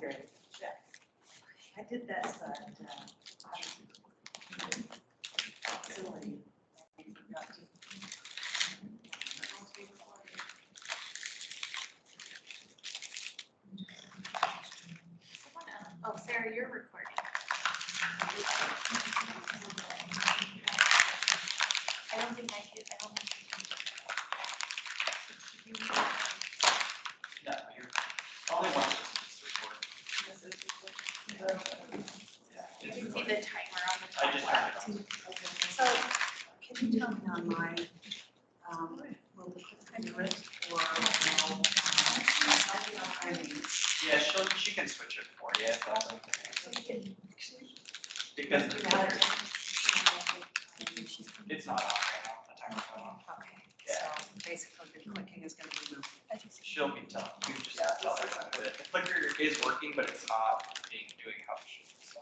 period. Yeah. I did that, facility. Oh, Sarah, you're recording. I don't think I could. I don't think I can. Yeah, you're only one person to record. You can see the timer on the I top just left. turned it So, can you tell me on my, will the click do it, or, Yeah, she can switch it for you. If that's okay. Because it's not on right now. The timer's not on. okay, so basically the clicking is gonna be moved. She'll be telling you just tell her that the clicker is working, but it's not doing how it should. So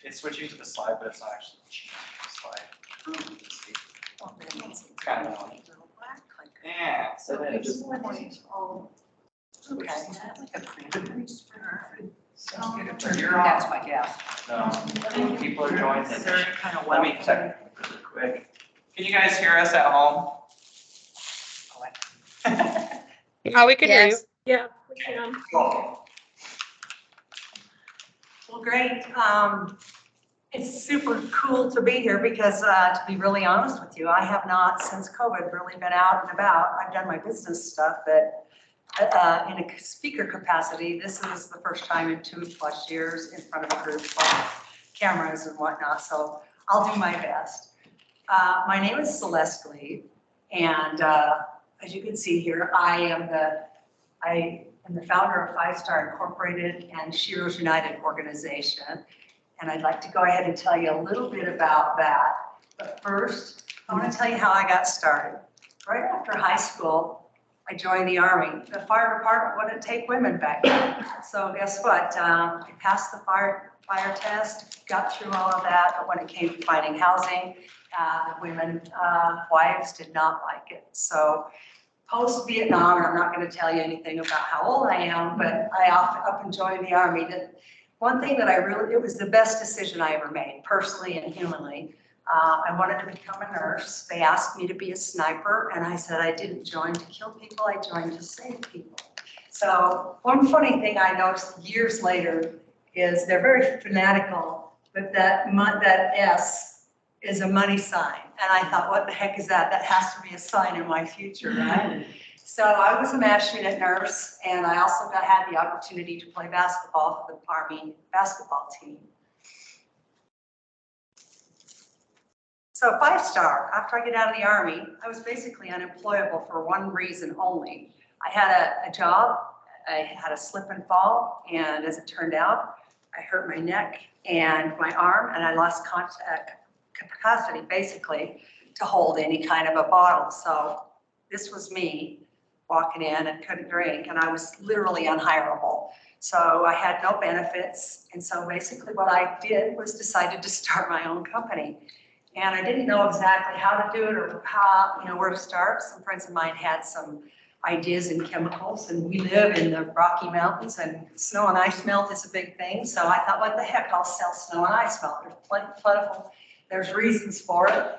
it's switching to the slide, but it's not actually changing the slide. Oh, then it's Kind of a annoying. little black clicker. Yeah, So it we is. just point all. Okay. Like a printer. You're on. That's my guess. No, people are joining. Is there any kind of Let me welcome? check really quick. Can you guys hear us at home? Yeah, we can hear you. Yes. Yeah, we can. Cool. Well, great. It's super cool to be here because, to be really honest with you, I have not, since COVID, really been out and about. I've done my business stuff, but in a speaker capacity, this is the first time in 2+ years in front of a group with cameras and whatnot, so I'll do my best. My name is Celeste Gleave, and as you can see here, I am the founder of 5 Star Incorporated and Shearers United organization. And I'd like to go ahead and tell you a little bit about that. But first, I want to tell you how I got started. Right after high school, I joined the Army. The fire department wouldn't take women back then. So guess what? I passed the fire test, got through all of that, but when it came to finding housing, women, wives did not like it. So post-Vietnam, and I'm not going to tell you anything about how old I am, but I up and joined the Army. One thing that it was the best decision I ever made, personally and humanly. I wanted to become a nurse. They asked me to be a sniper, and I said I didn't join to kill people, I joined to save people. So one funny thing I noticed years later is they're very fanatical, but that S is a money sign. And I thought, what the heck is that? That has to be a sign in my future, right? So I was a MASH unit nurse, and I also had the opportunity to play basketball for the Army basketball team. So 5 Star, after I get out of the Army, I was basically unemployable for one reason only. I had a job, I had a slip and fall, and as it turned out, I hurt my neck and my arm, and I lost capacity basically to hold any kind of a bottle. So this was me walking in and couldn't drink, and I was literally unhireable. So I had no benefits. And so basically what I did was decided to start my own company. And I didn't know exactly how to do it or how, where to start. Some friends of mine had some ideas in chemicals, and we live in the Rocky Mountains, and snow and ice melt is a big thing. So I thought, what the heck, I'll sell snow and ice melt. There's plentiful, there's reasons for it.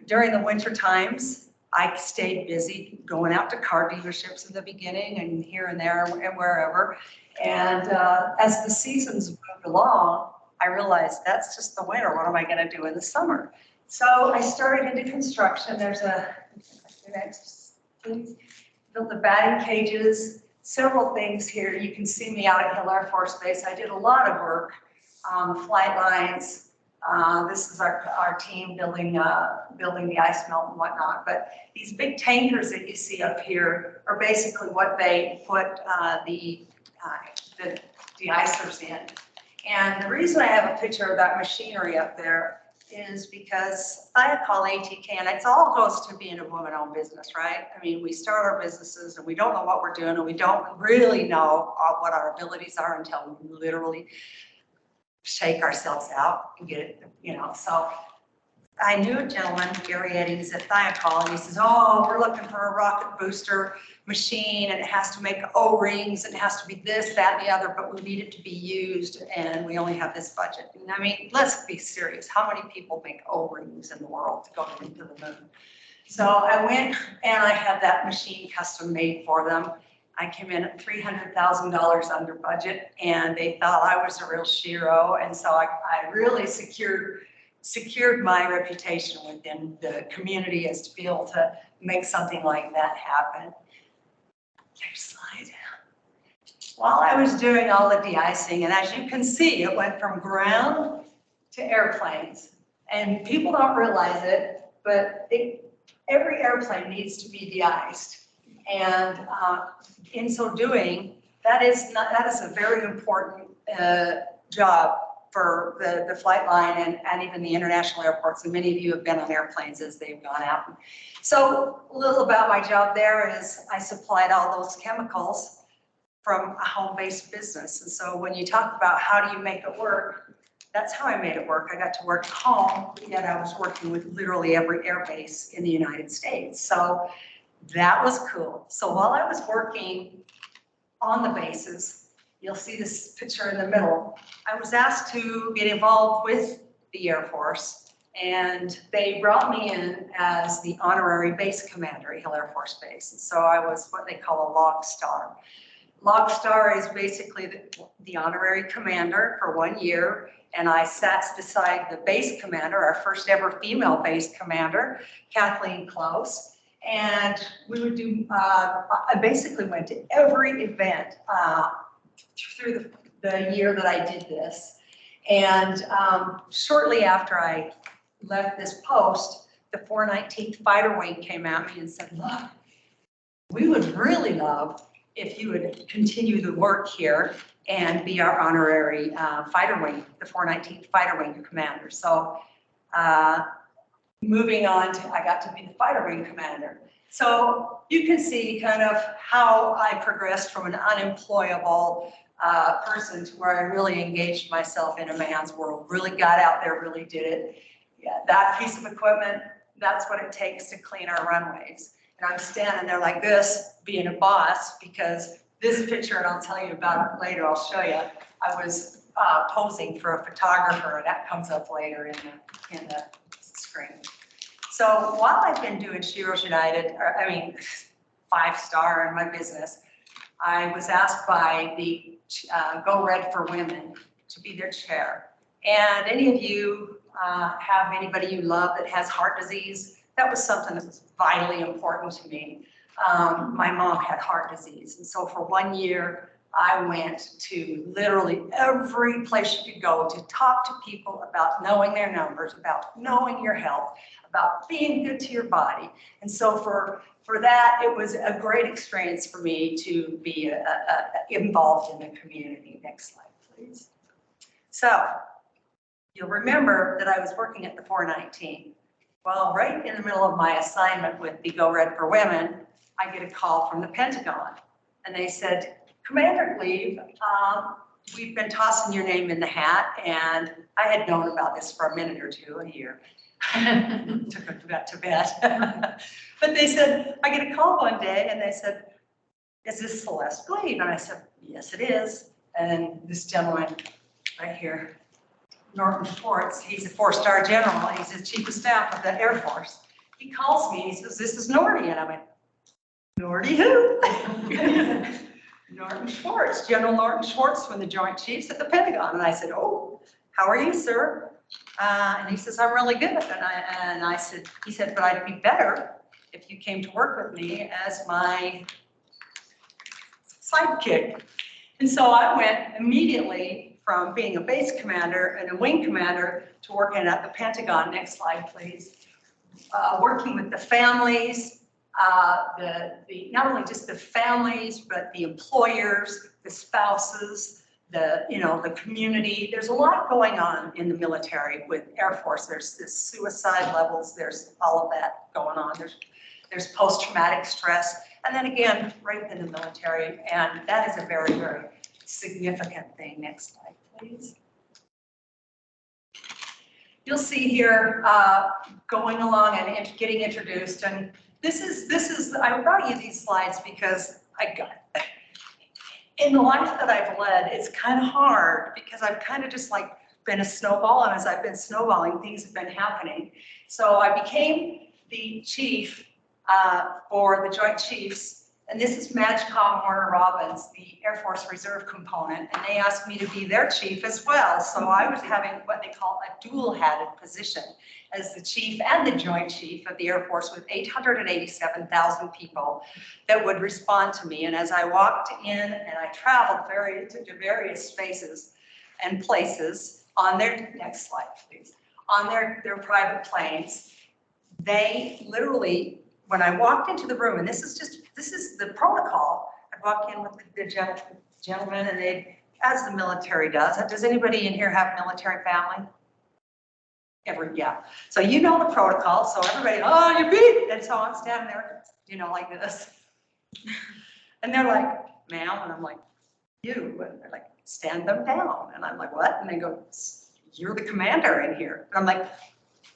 During the winter times, I stayed busy going out to car dealerships in the beginning and here and there and wherever. And as the seasons moved along, I realized that's just the winter. What am I going to do in the summer? So I started into construction. There's next, please. Built the batting cages, several things here. You can see me out at Hill Air Force Base. I did a lot of work on the flight lines. This is our team building the ice melt and whatnot. But these big tankers that you see up here are basically what they put the de-icers in. And the reason I have a picture of that machinery up there is because I call ATK, and it all goes to being a woman-owned business, right? I mean, we start our businesses and we don't know what we're doing, and we don't really know what our abilities are until we literally shake ourselves out and get it, So I knew a gentleman, Gary Eddings at Thiokol, and he says, oh, we're looking for a rocket booster machine, and it has to make O-rings, and it has to be this, that, and the other, but we need it to be used, and we only have this budget. And I mean, let's be serious. How many people make O-rings in the world to go into the moon? So I went and I had that machine custom made for them. I came in at $300,000 under budget, and they thought I was a real shero, and so I really secured my reputation within the community as to be able to make something like that happen. Next slide. While I was doing all the de-icing, and as you can see, it went from ground to airplanes. And people don't realize it, but every airplane needs to be de-iced. And in so doing, that is a very important job for the flight line and even the international airports. And many of you have been on airplanes as they've gone out. So a little about my job there is I supplied all those chemicals from a home-based business. And so when you talk about how do you make it work, that's how I made it work. I got to work at home, yet I was working with literally every air base in the United States. So that was cool. So while I was working on the bases, you'll see this picture in the middle, I was asked to get involved with the Air Force, and they brought me in as the honorary base commander at Hill Air Force Base. And so I was what they call a log star. Log star is basically the honorary commander for 1 year, and I sat beside the base commander, our first ever female base commander, Kathleen Close. And we would do, I basically went to every event through the year that I did this. And shortly after I left this post, the 419th Fighter Wing came at me and said, look, we would really love if you would continue the work here and be our honorary fighter wing, the 419th Fighter Wing commander. So moving on to, I got to be the fighter wing commander. So you can see kind of how I progressed from an unemployable person to where I really engaged myself in a man's world, really got out there, really did it. Yeah, that piece of equipment, that's what it takes to clean our runways. And I'm standing there like this, being a boss, because this picture, and I'll tell you about it later, I'll show you, I was posing for a photographer, and that comes up later in the screen. So while I've been doing Sheroes United, Five Star in my business, I was asked by the Go Red for Women to be their chair. And any of you have anybody you love that has heart disease? That was something that was vitally important to me. My mom had heart disease. And so for 1 year, I went to literally every place you could go to talk to people about knowing their numbers, about knowing your health, about being good to your body. And so for that, it was a great experience for me to be involved in the community. Next slide, please. So you'll remember that I was working at the 419. Well, right in the middle of my assignment with the Go Red for Women, I get a call from the Pentagon. And they said, Commander Gleave, we've been tossing your name in the hat, and I had known about this for a minute or two, a year. Took it to bed. But they said, I get a call one day, and they said, is this Celeste Gleave? And I said, yes, it is. And this gentleman right here, Norton Schwartz, he's a 4-star general. He's the chief of staff of the Air Force. He calls me and he says, this is Norty. And I went, Norty who? Norton Schwartz, General Norton Schwartz from the Joint Chiefs at the Pentagon. And I said, oh, how are you, sir? And he says, I'm really good. And I said, he said, but I'd be better if you came to work with me as my sidekick. And so I went immediately from being a base commander and a wing commander to working at the Pentagon. Next slide, please. Working with the families, not only just the families, but the employers, the spouses, the community. There's a lot going on in the military with Air Force. There's this suicide levels. There's all of that going on. There's post-traumatic stress. And then again, rape in the military. And that is a very, very significant thing. Next slide, please. you'll see here, going along and getting introduced. And this is, I brought you these slides because in the life that I've led, it's kind of hard because I've kind of just like been a snowball, and as I've been snowballing, things have been happening. So I became the chief for the Joint Chiefs, and this is MAJCOM Warner Robins, the Air Force Reserve component, and they asked me to be their chief as well. So I was having what they call a dual-hatted position as the chief and the Joint Chief of the Air Force with 887,000 people that would respond to me. And as I walked in and I traveled to various spaces and places on their, next slide please, on their private planes, they literally, when I walked into the room, and this is the protocol, I walk in with the gentleman and they, as the military does anybody in here have military family? Yeah. So you know the protocol, so everybody, oh, you beat, and so I'm standing there, like this. And they're like, ma'am, and I'm like, you, and they're like, stand them down. And I'm like, what? And they go, you're the commander in here. And I'm like,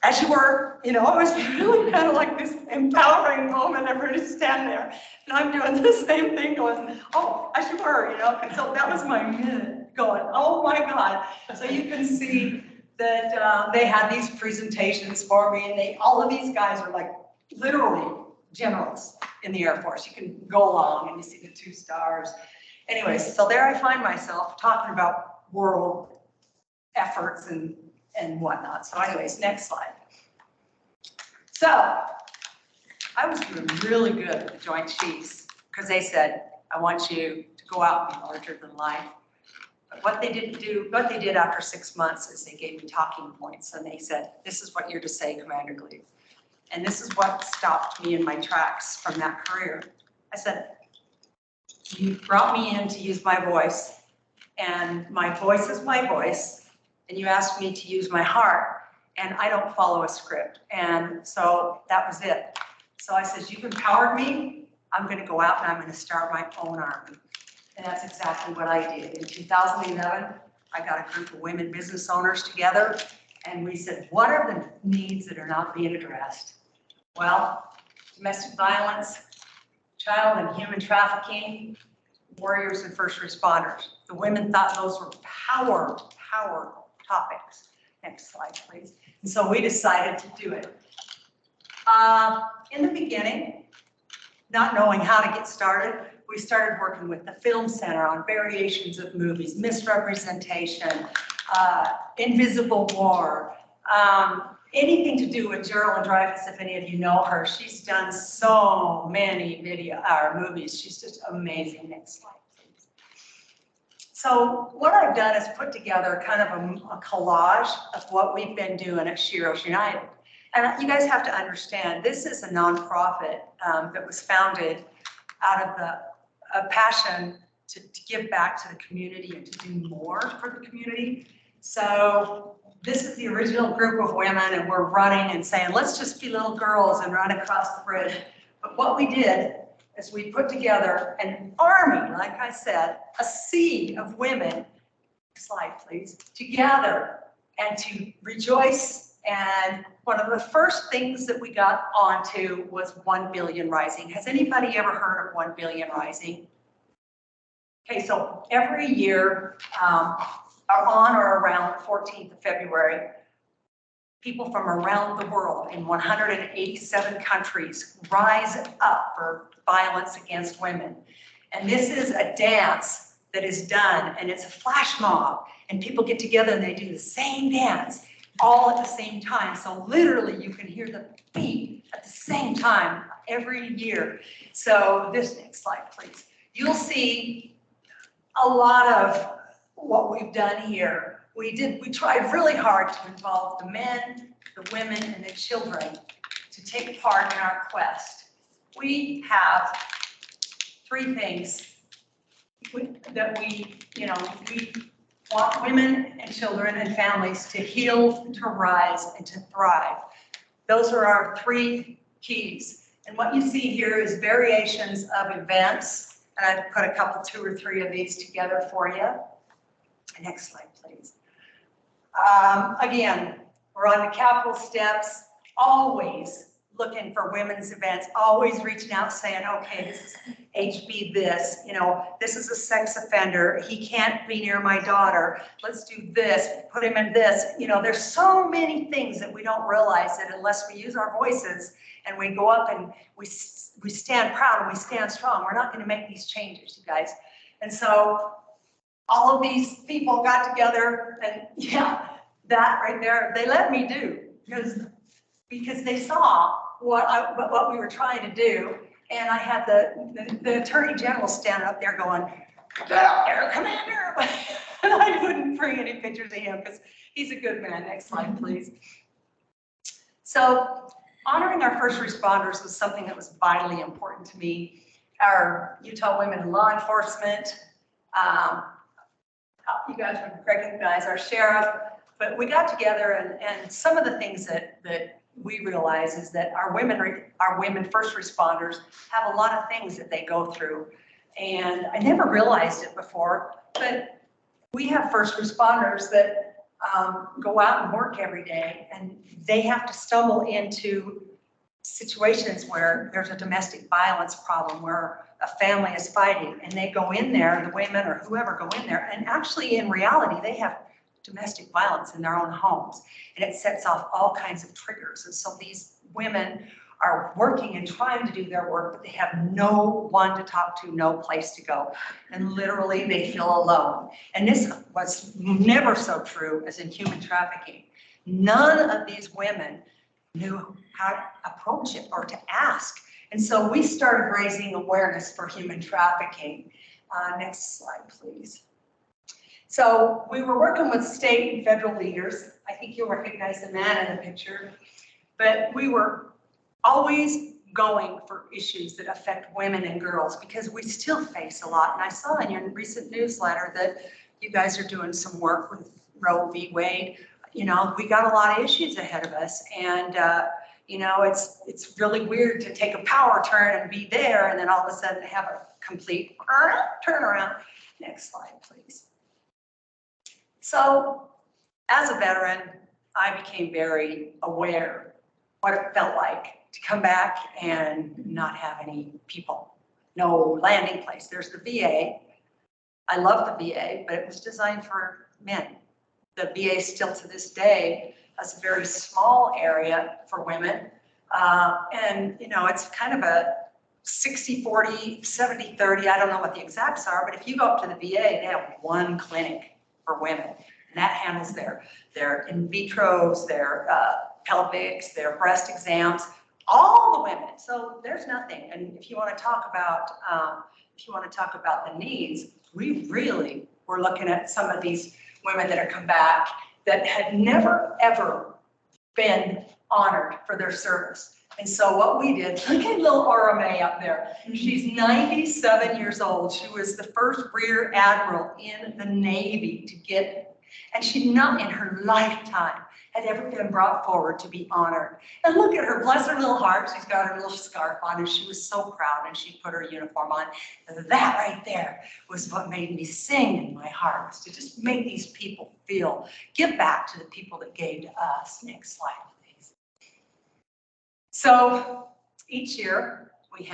as you were, it was really kind of like this empowering moment, everybody stand there. And I'm doing the same thing going, oh, as you were, And so that was my minute going, oh my God. So you can see that they had these presentations for me, and all of these guys are like literally generals in the Air Force. You can go along and you see the 2 stars. Anyways, so there I find myself talking about world efforts and whatnot. So anyways, next slide. So I was doing really good at the Joint Chiefs because they said, I want you to go out and be larger than life. But what they did after 6 months is they gave me talking points, and they said, this is what you're to say, Commander Gleave. And this is what stopped me in my tracks from that career. I said, you brought me in to use my voice, and my voice is my voice, and you asked me to use my heart, and I don't follow a script. And so that was it. So I said, you've empowered me, I'm gonna go out and I'm gonna start my own army. And that's exactly what I did. In 2011, I got a group of women business owners together, and we said, what are the needs that are not being addressed? Well, domestic violence, child and human trafficking, warriors and first responders. The women thought those were power topics. Next slide, please. And so we decided to do it. In the beginning, not knowing how to get started, we started working with the Film Center on variations of movies, misrepresentation, Invisible War, anything to do with Geraldine Dreyfus, if any of you know her. She's done so many movies. She's just amazing. Next slide, please. So what I've done is put together kind of a collage of what we've been doing at Sheroes United. And you guys have to understand, this is a nonprofit that was founded out of a passion to give back to the community and to do more for the community. So this is the original group of women, and we're running and saying, let's just be little girls and run across the bridge. But what we did is we put together an army, like I said, a sea of women, next slide please, to gather and to rejoice. And one of the first things that we got onto was 1 billion rising. Has anybody ever heard of 1 billion rising? Okay, so every year, on or around the 14th of February, people from around the world in 187 countries rise up for violence against women. And this is a dance that is done, and it's a flash mob, and people get together and they do the same dance all at the same time. So literally you can hear the beat at the same time every year. So this next slide, please. You'll see a lot of what we've done here. We tried really hard to involve the men, the women, and the children to take part in our quest. We have 3 things that we want women and children and families to heal, to rise, and to thrive. Those are our 3 keys. And what you see here is variations of events. And I've put a couple, 2 or 3 of these together for you. Next slide, please. Again, We're on the Capitol steps, always looking for women's events, always reaching out saying, okay, this is HB this, you know, this is a sex offender. He can't be near my daughter. Let's do this, put him in this. You know, there's so many things that we don't realize that unless we use our voices and we go up and we stand proud and we stand strong, we're not going to make these changes, you guys. And so all of these people got together and yeah, that right there, they let me do because they saw what we were trying to do. And I had the Attorney General standing up there going, get up there, Commander. And I wouldn't bring any pictures of him because he's a good man. Next slide, please. So honoring our first responders was something that was vitally important to me. Our Utah Women in Law Enforcement, you guys would recognize our sheriff, but we got together and some of the things that we realize is that our women first responders have a lot of things that they go through. And I never realized it before, but we have first responders that go out and work every day, and they have to stumble into situations where there's a domestic violence problem, where a family is fighting, and they go in there, the women or whoever go in there, and actually in reality, they have domestic violence in their own homes, and it sets off all kinds of triggers. And so these women are working and trying to do their work, but they have no one to talk to, no place to go. And literally they feel alone. And this was never so true as in human trafficking. None of these women knew how to approach it or to ask. And so we started raising awareness for human trafficking. Next slide, please. So we were working with state and federal leaders. I think you'll recognize the man in the picture, but we were always going for issues that affect women and girls because we still face a lot. And I saw in your recent newsletter that you guys are doing some work with Roe v. Wade. You know, we got a lot of issues ahead of us, and you know, it's really weird to take a power turn and be there and then all of a sudden have a complete turnaround. Next slide, please. So as a veteran, I became very aware what it felt like to come back and not have any people, no landing place. There's the VA. I love the VA, but it was designed for men. The VA still to this day has a very small area for women. And you know, it's kind of a 60-40, 70-30, I don't know what the exacts are, but if you go up to the VA, they have one clinic for women, and that handles their in vitros, their pelvics, their breast exams, all the women. So there's nothing. And if you want to talk about the needs, we really were looking at some of these women that have come back that had never ever been honored for their service. And so what we did, look at little Aura May up there. She's 97 years old. She was the first rear admiral in the Navy to get, and she not in her lifetime had ever been brought forward to be honored. And look at her, bless her little heart. She's got her little scarf on, and she was so proud, and she put her uniform on. And that right there was what made me sing in my heart, was to just make these people feel, give back to the people that gave to us. Next slide, please. So each year we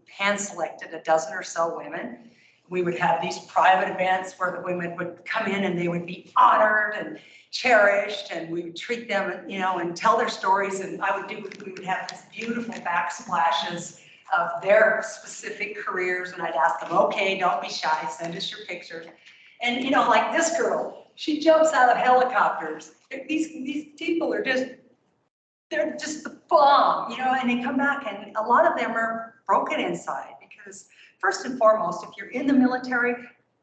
hand-selected a dozen or so women. We would have these private events where the women would come in and they would be honored and cherished, and we would treat them, you know, and tell their stories. And we would have these beautiful backsplashes of their specific careers. And I'd ask them, okay, don't be shy, send us your pictures. And, you know, like this girl, she jumps out of helicopters. These people are they're just the bomb, you know, and they come back, and a lot of them are broken inside because first and foremost, if you're in the military,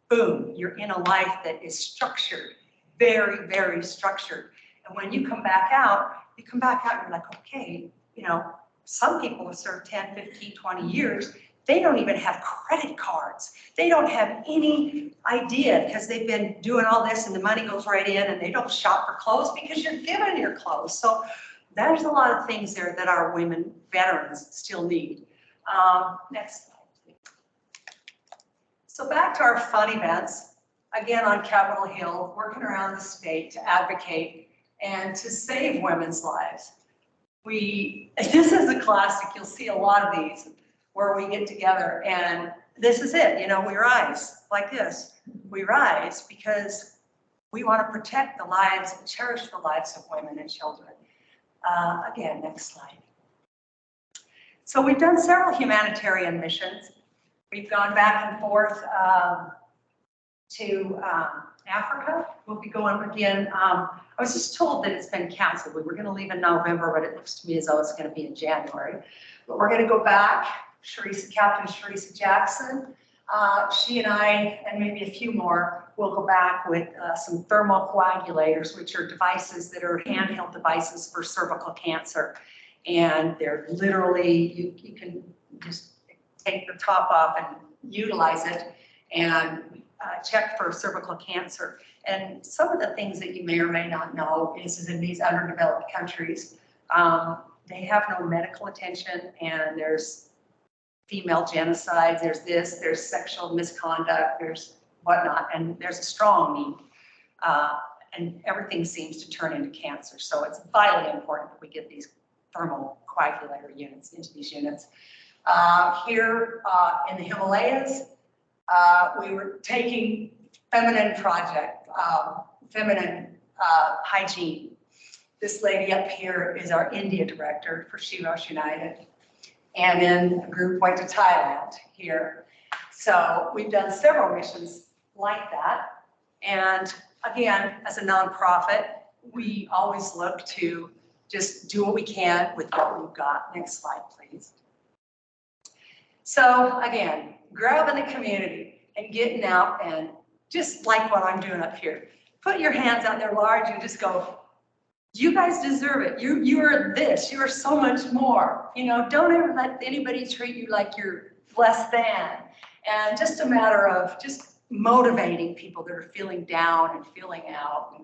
boom, you're in a life that is structured, very, very structured. And when you come back out, and you're like, okay, you know, some people have served 10, 15, 20 years. They don't even have credit cards. They don't have any idea because they've been doing all this and the money goes right in, and they don't shop for clothes because you're given your clothes. So there's a lot of things there that our women veterans still need. Next slide, please. So back to our fun events, again on Capitol Hill, working around the state to advocate and to save women's lives. This is a classic, you'll see a lot of these where we get together and this is it, you know, we rise like this. We rise because we want to protect the lives and cherish the lives of women and children. Again, next slide. So we've done several humanitarian missions. We've gone back and forth to Africa. We'll be going again. I was just told that it's been canceled. We were going to leave in November, but it looks to me as though it's going to be in January. But we're going to go back. Captain Sharissa Jackson, she and I, and maybe a few more, will go back with some thermocoagulators, which are devices that are handheld devices for cervical cancer. And they're literally, you can just take the top off and utilize it and check for cervical cancer. And some of the things that you may or may not know is in these underdeveloped countries, they have no medical attention, and there's female genocide, there's sexual misconduct, there's whatnot, and there's a strong need. And everything seems to turn into cancer. So it's vitally important that we get these thermocoagulator units into these units. Here in the Himalayas, we were taking feminine project, feminine hygiene. This lady up here is our India director for Shiros United. And then a group went to Thailand here. So we've done several missions like that. And again, as a nonprofit, we always look to just do what we can with what we've got. Next slide, please. So again, grabbing the community and getting out and just like what I'm doing up here. Put your hands out there large and just go, you guys deserve it. You are this, you are so much more. You know, don't ever let anybody treat you like you're less than. And just a matter of just motivating people that are feeling down and feeling out.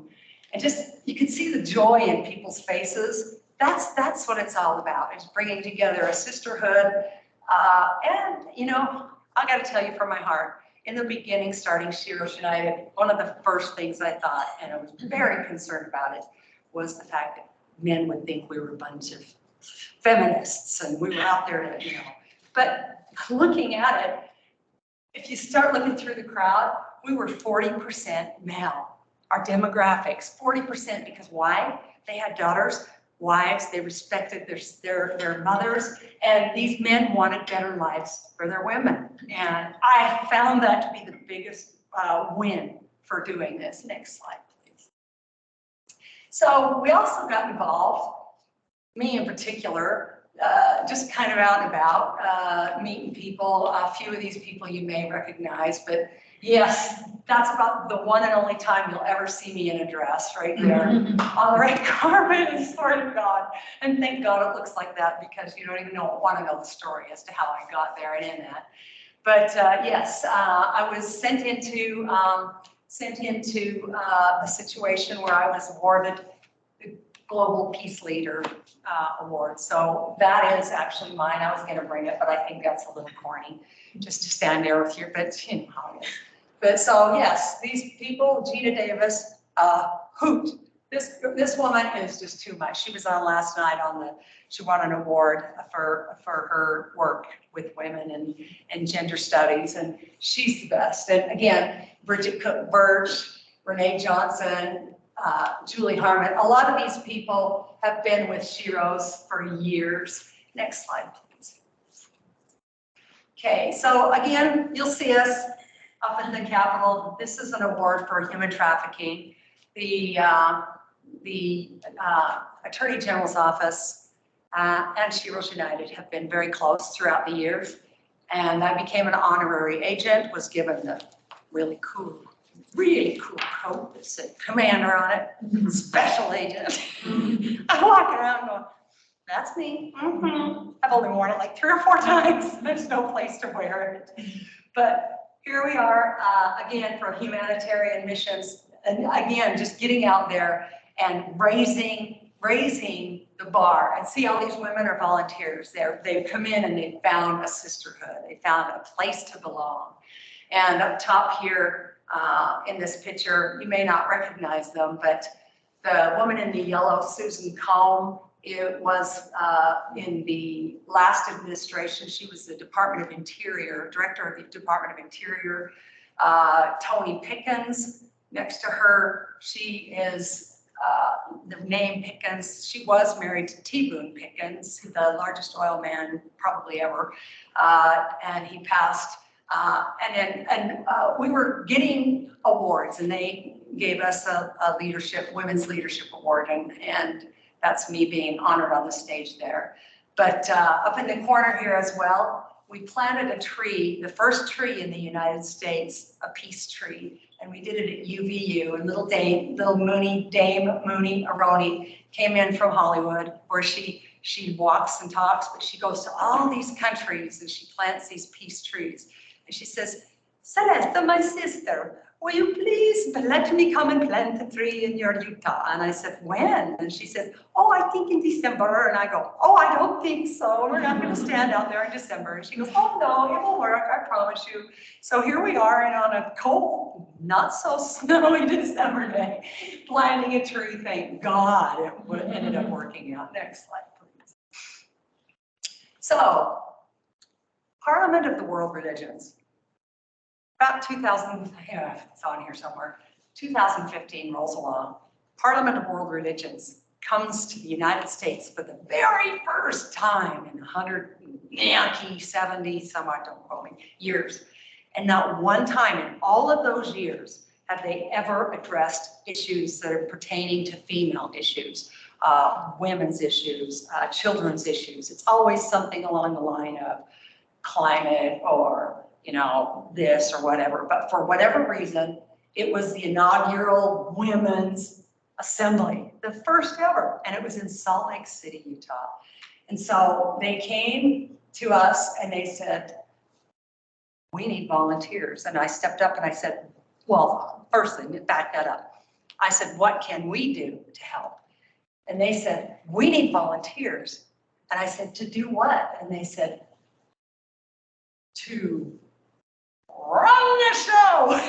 And just, you can see the joy in people's faces. That's what it's all about, is bringing together a sisterhood. And, you know, I got to tell you from my heart, in the beginning, starting Shiros United, one of the first things I thought, and I was very concerned about it, was the fact that men would think we were a bunch of feminists and we were out there to, you know. But looking at it, if you start looking through the crowd, we were 40% male. Our demographics, 40%, because why? They had daughters, wives, they respected their mothers, and these men wanted better lives for their women. And I found that to be the biggest win for doing this. Next slide, please. So we also got involved, me in particular, just kind of out and about, meeting people. A few of these people you may recognize, but yes, that's about the one and only time you'll ever see me in a dress, right there on the red carpet, and swear to God. And thank God it looks like that, because you don't even want to know the story as to how I got there and in that. But yes, I was sent into a situation where I was awarded the Global Peace Leader Award. So that is actually mine. I was going to bring it, but I think that's a little corny just to stand there with you, but you know how it is. But so yes, these people, Gina Davis, hoot. This woman is just too much. She was on last night she won an award for her work with women and gender studies, and she's the best. And again, Bridget Cook Birch, Renee Johnson, Julie Harmon, a lot of these people have been with Shiros for years. Next slide, please. Okay, so again, you'll see us up in the Capitol. This is an award for human trafficking. The Attorney General's office and Shiros United have been very close throughout the years. And I became an honorary agent, was given the really cool coat that said commander on it, special agent. I walk around going, that's me. I've only worn it like 3 or 4 times. There's no place to wear it. But here we are again for humanitarian missions. And again, just getting out there and raising the bar. And see, all these women are volunteers. They've come in and they've found a sisterhood. They found a place to belong. And up top here in this picture, you may not recognize them, but The woman in the yellow, Susan Combe, it was in the last administration. She was the Department of Interior, Director of the Department of Interior. Tony Pickens, next to her, she is the name Pickens. She was married to T. Boone Pickens, the largest oil man probably ever, and he passed. And we were getting awards, and they gave us a women's leadership award, and that's me being honored on the stage there. But up in the corner here as well, we planted a tree, the first tree in the United States, a peace tree, and we did it at UVU. And little Dame Mooney Aroni came in from Hollywood, where she walks and talks, but she goes to all these countries and she plants these peace trees. And she says, Celeste, my sister, will you please let me come and plant a tree in your Utah? And I said, when? And she said, oh, I think in December. And I go, oh, I don't think so. We're not going to stand out there in December. And she goes, oh, no, it will work. I promise you. So here we are, and on a cold, not so snowy December day, planting a tree. Thank God it ended up working out. Next slide, please. So, Parliament of the World Religions. About 2000, it's on here somewhere, 2015 rolls along. Parliament of World Religions comes to the United States for the very first time in 70, somewhat, don't quote me, years. And not one time in all of those years have they ever addressed issues that are pertaining to female issues, women's issues, children's issues. It's always something along the line of climate or this or whatever, but for whatever reason, it was the inaugural women's assembly, the first ever, and it was in Salt Lake City, Utah. And so they came to us and they said, we need volunteers. And I stepped up and I said, well, first thing, back that up. I said, what can we do to help? And they said, we need volunteers. And I said, to do what? And they said, to run the show.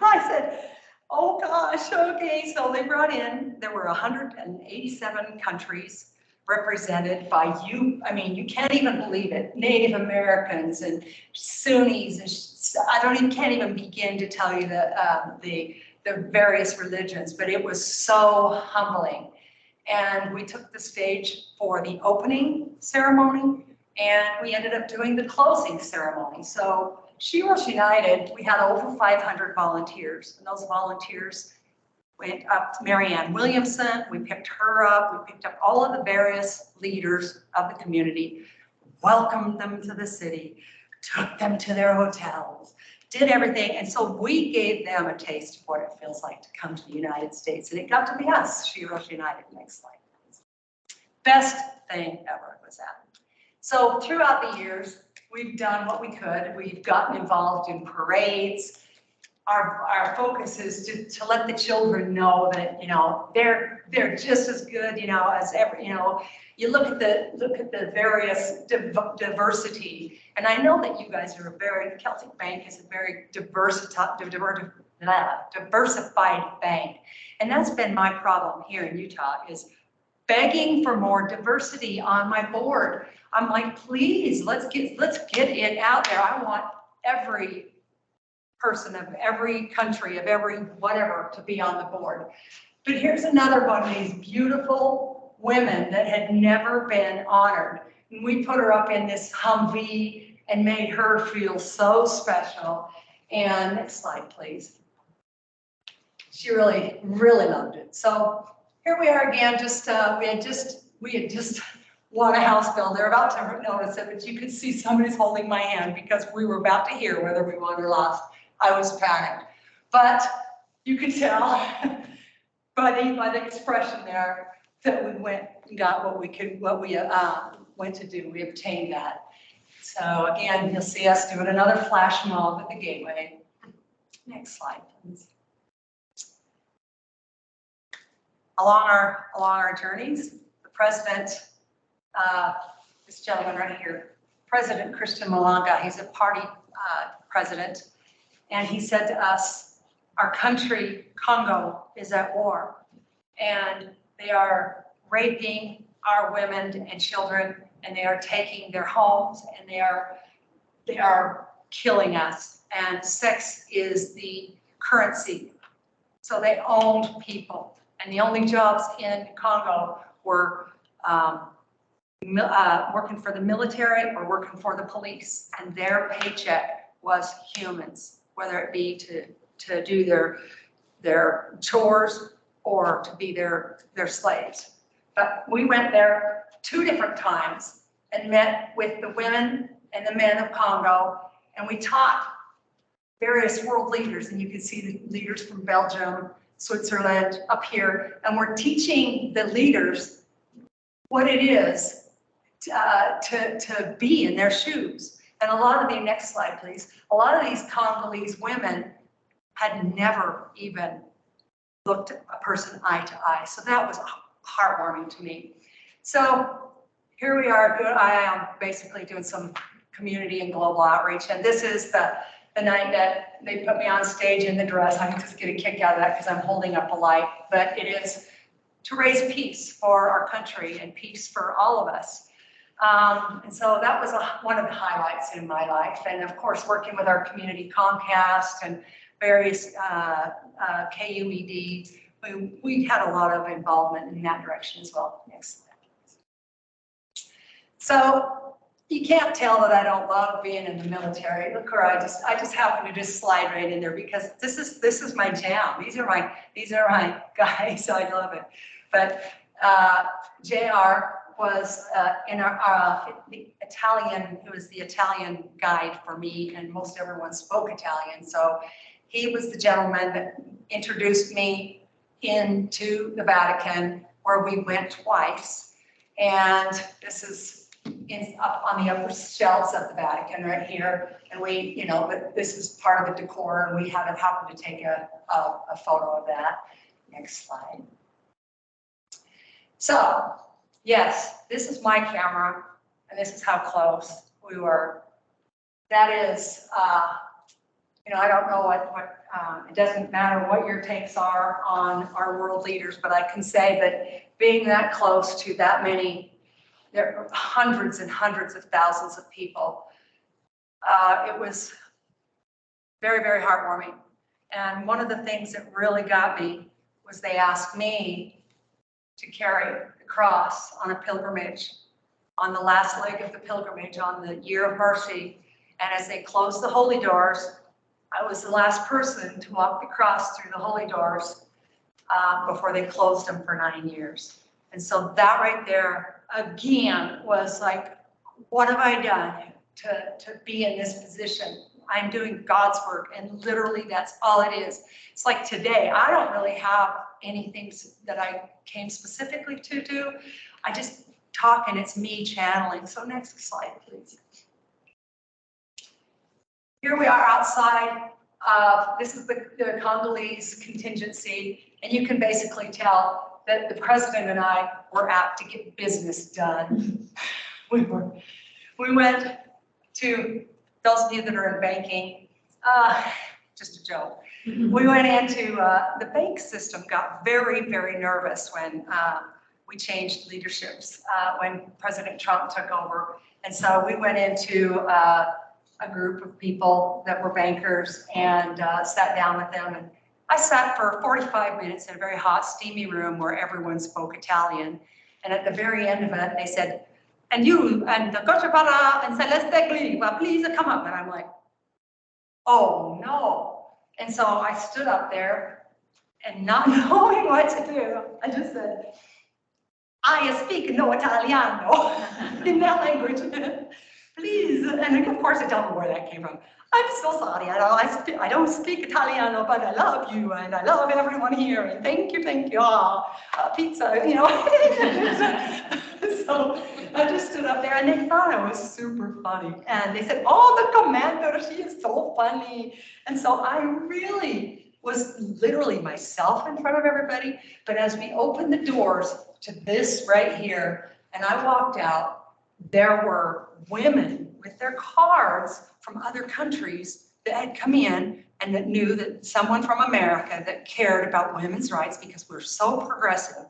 I said, oh gosh, okay. So they brought in, there were 187 countries represented by you. I mean, you can't even believe it. Native Americans and Sunnis, and can't even begin to tell you the various religions, but it was so humbling. And we took the stage for the opening ceremony, and we ended up doing the closing ceremony. So She Was United, we had over 500 volunteers, and those volunteers went up to Marianne Williamson. We picked her up. We picked up all of the various leaders of the community, welcomed them to the city, took them to their hotels, did everything. And so we gave them a taste of what it feels like to come to the United States. And it got to be us, She Was United. Next slide, please. Best thing ever was that. So throughout the years, we've done what we could. We've gotten involved in parades. Our focus is to let the children know that, they're just as good, as ever, you look at the various diversity. And I know that you guys are Celtic Bank is a very diversified bank. And that's been my problem here in Utah, is begging for more diversity on my board. I'm like, please, let's get it out there. I want every person of every country, of every whatever, to be on the board. But here's another one of these beautiful women that had never been honored. And we put her up in this Humvee and made her feel so special. And next slide, please. She really, really loved it. So here we are again, we had just won a House bill. They're about to notice it, but you could see somebody's holding my hand because we were about to hear whether we won or lost. I was panicked, but you could tell by the expression there that we went and got what we went to do. We obtained that. So again, you'll see us doing another flash mob at the Gateway. Next slide, please. Along our journeys, the president, this gentleman right here, President Christian Malanga, he's a party president, and he said to us, our country, Congo, is at war. and they are raping our women and children, and they are taking their homes, and they are killing us. And sex is the currency. So they owned people, and the only jobs in Congo were working for the military or working for the police, and their paycheck was humans, whether it be to do their chores or to be their slaves. But we went there 2 different times and met with the women and the men of Congo, and we taught various world leaders, and you can see the leaders from Belgium, Switzerland up here, and we're teaching the leaders what it is to be in their shoes. And a lot of the, next slide please, a lot of these Congolese women had never even looked at a person eye to eye. So that was heartwarming to me. So here we are, I am basically doing some community and global outreach. And this is the night that they put me on stage in the dress. I just get a kick out of that because I'm holding up a light. But it is to raise peace for our country and peace for all of us. And so that was one of the highlights in my life. And of course, working with our community Comcast and various KUED, we had a lot of involvement in that direction as well. Next slide. So you can't tell that I don't love being in the military. Look where I just happen to just slide right in there because this is my jam. These are my guys. I love it. But JR was the Italian, who was the Italian guide for me, and most everyone spoke Italian. So he was the gentleman that introduced me into the Vatican, where we went twice. And this is up on the upper shelves of the Vatican right here. And we, but this is part of the decor, and we happened to take a photo of that. Next slide. So, yes, this is my camera, and this is how close we were. That is, I don't know what it doesn't matter what your takes are on our world leaders, but I can say that being that close to that many, there are hundreds and hundreds of thousands of people, it was very, very heartwarming. And one of the things that really got me was they asked me to carry the cross on a pilgrimage, on the last leg of the pilgrimage, on the Year of Mercy. And as they closed the holy doors, I was the last person to walk the cross through the holy doors before they closed them for 9 years. And so that right there, again, was like, what have I done to be in this position? I'm doing God's work, and literally that's all it is. It's like today, I don't really have anything that I came specifically to do. I just talk, and it's me channeling. So next slide, please. Here we are outside. This is the Congolese contingency, and you can basically tell that the president and I were out to get business done. We went to, those of you that are in banking, just a joke. We went into the bank system, got very, very nervous when we changed leaderships, when President Trump took over. And so we went into a group of people that were bankers and sat down with them. And I sat for 45 minutes in a very hot, steamy room where everyone spoke Italian. And at the very end of it, they said, and you, and Gochapara and Celeste Gleave, please come up. And I'm like, oh no. And so I stood up there and not knowing what to do, I just said, I speak no Italiano in that language. Please. And of course, I don't know where that came from. I'm so sorry. I don't speak Italiano, but I love you and I love everyone here. And thank you. Pizza, So I just stood up there, and they thought I was super funny. And they said, oh, the commander, she is so funny. And so I really was literally myself in front of everybody. But as we opened the doors to this right here, and I walked out, there were women with their cards from other countries that had come in and that knew that someone from America that cared about women's rights because we're so progressive.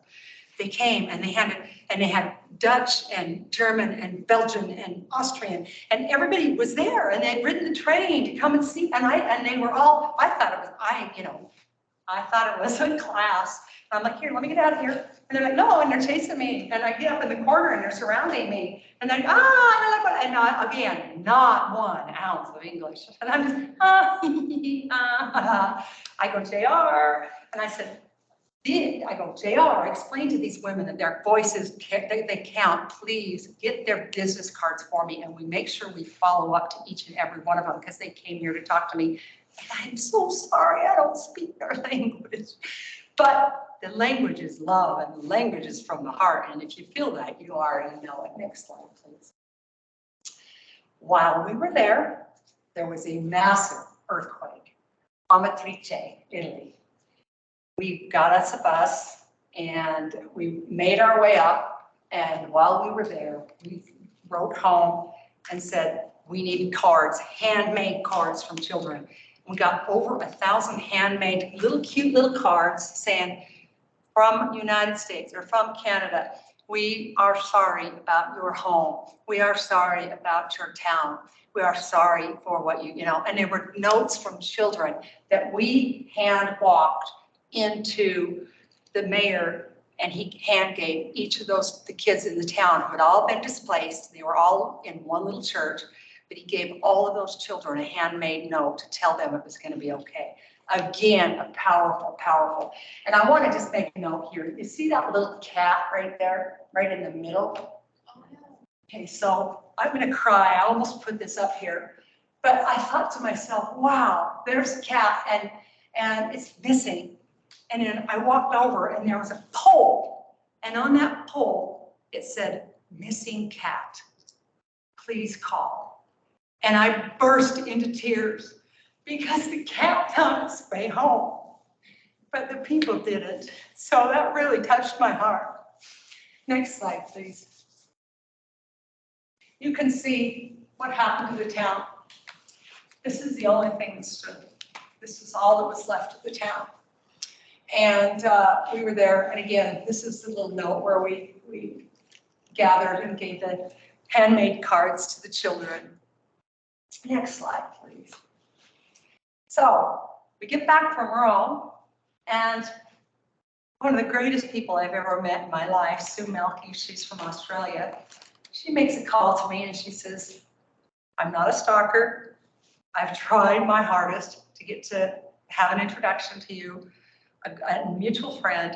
They came and they had Dutch and German and Belgian and Austrian, and everybody was there, and they had ridden the train to come and see, and they were all, I thought it was a class. I'm like, here, let me get out of here. And they're like, no, and they're chasing me. And I get up in the corner and they're surrounding me. And they're like, and again, not 1 ounce of English. And I'm just, I go, JR. And I said, JR, explain to these women that their voices, they count. Please get their business cards for me. And we make sure we follow up to each and every one of them because they came here to talk to me. And I'm so sorry, I don't speak their language. But the language is love, and the language is from the heart. And if you feel that, you already know it. Next slide, please. While we were there, there was a massive earthquake, Amatrice, Italy. We got us a bus, and we made our way up. And while we were there, we wrote home and said, we needed cards, handmade cards from children. We got over 1,000 handmade cute little cards saying, from United States or from Canada, we are sorry about your home. We are sorry about your town. We are sorry for what you know. And there were notes from children that we hand walked into the mayor, and he hand gave each of the kids in the town who had all been displaced. They were all in one little church. But he gave all of those children a handmade note to tell them it was going to be okay. Again, a powerful, powerful. And I want to just make a note here. You see that little cat right there, right in the middle? Okay, so I'm going to cry. I almost put this up here. But I thought to myself, wow, there's a cat, and it's missing. And then I walked over, and there was a pole. And on that pole, it said, missing cat. Please call. And I burst into tears because the cat found its way home, but the people didn't. So that really touched my heart. Next slide, please. You can see what happened to the town. This is the only thing that stood. This is all that was left of the town. And we were there, and again, this is the little note where we gathered and gave the handmade cards to the children. Next slide, please. So we get back from Rome, and one of the greatest people I've ever met in my life, Sue Melky, she's from Australia. She makes a call to me and she says, I'm not a stalker. I've tried my hardest to get to have an introduction to you. A mutual friend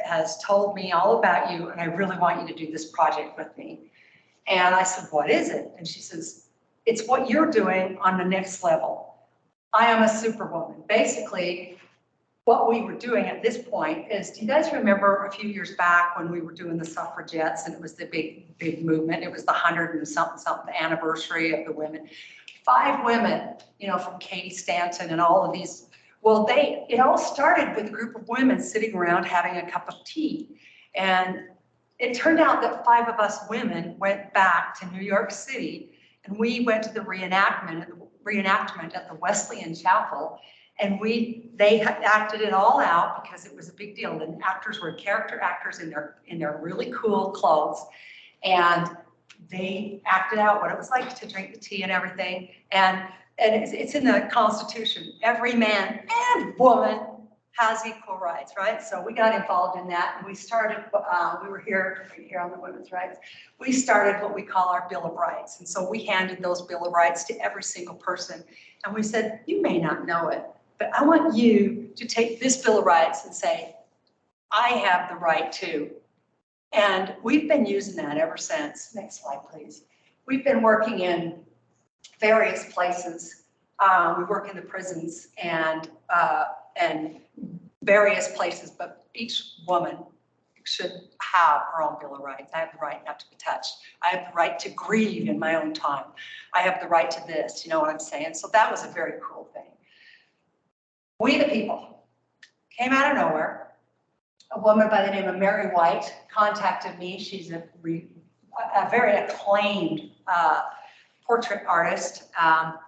has told me all about you, and I really want you to do this project with me. And I said, what is it? And she says, it's what you're doing on the next level. I am a superwoman. Basically, what we were doing at this point is, do you guys remember a few years back when we were doing the suffragettes and it was the big movement? It was the 100 and something anniversary of the women. 5 women, from Katie Stanton and all of these. Well, it all started with a group of women sitting around having a cup of tea. And it turned out that 5 of us women went back to New York City, and we went to the reenactment at the Wesleyan Chapel, and they acted it all out because it was a big deal. The actors were character actors in their really cool clothes, and they acted out what it was like to drink the tea and everything. And it's in the Constitution. Every man and woman has equal rights, right? So we got involved in that, and we started, we were here on the women's rights. We started what we call our Bill of Rights. And so we handed those Bill of Rights to every single person. And we said, you may not know it, but I want you to take this Bill of Rights and say, I have the right to. And we've been using that ever since. Next slide, please. We've been working in various places. We work in the prisons and various places, but each woman should have her own Bill of Rights. I have the right not to be touched. I have the right to grieve in my own time. I have the right to this, you know what I'm saying? So that was a very cool thing. We the people came out of nowhere. A woman by the name of Mary White contacted me. She's a very acclaimed portrait artist,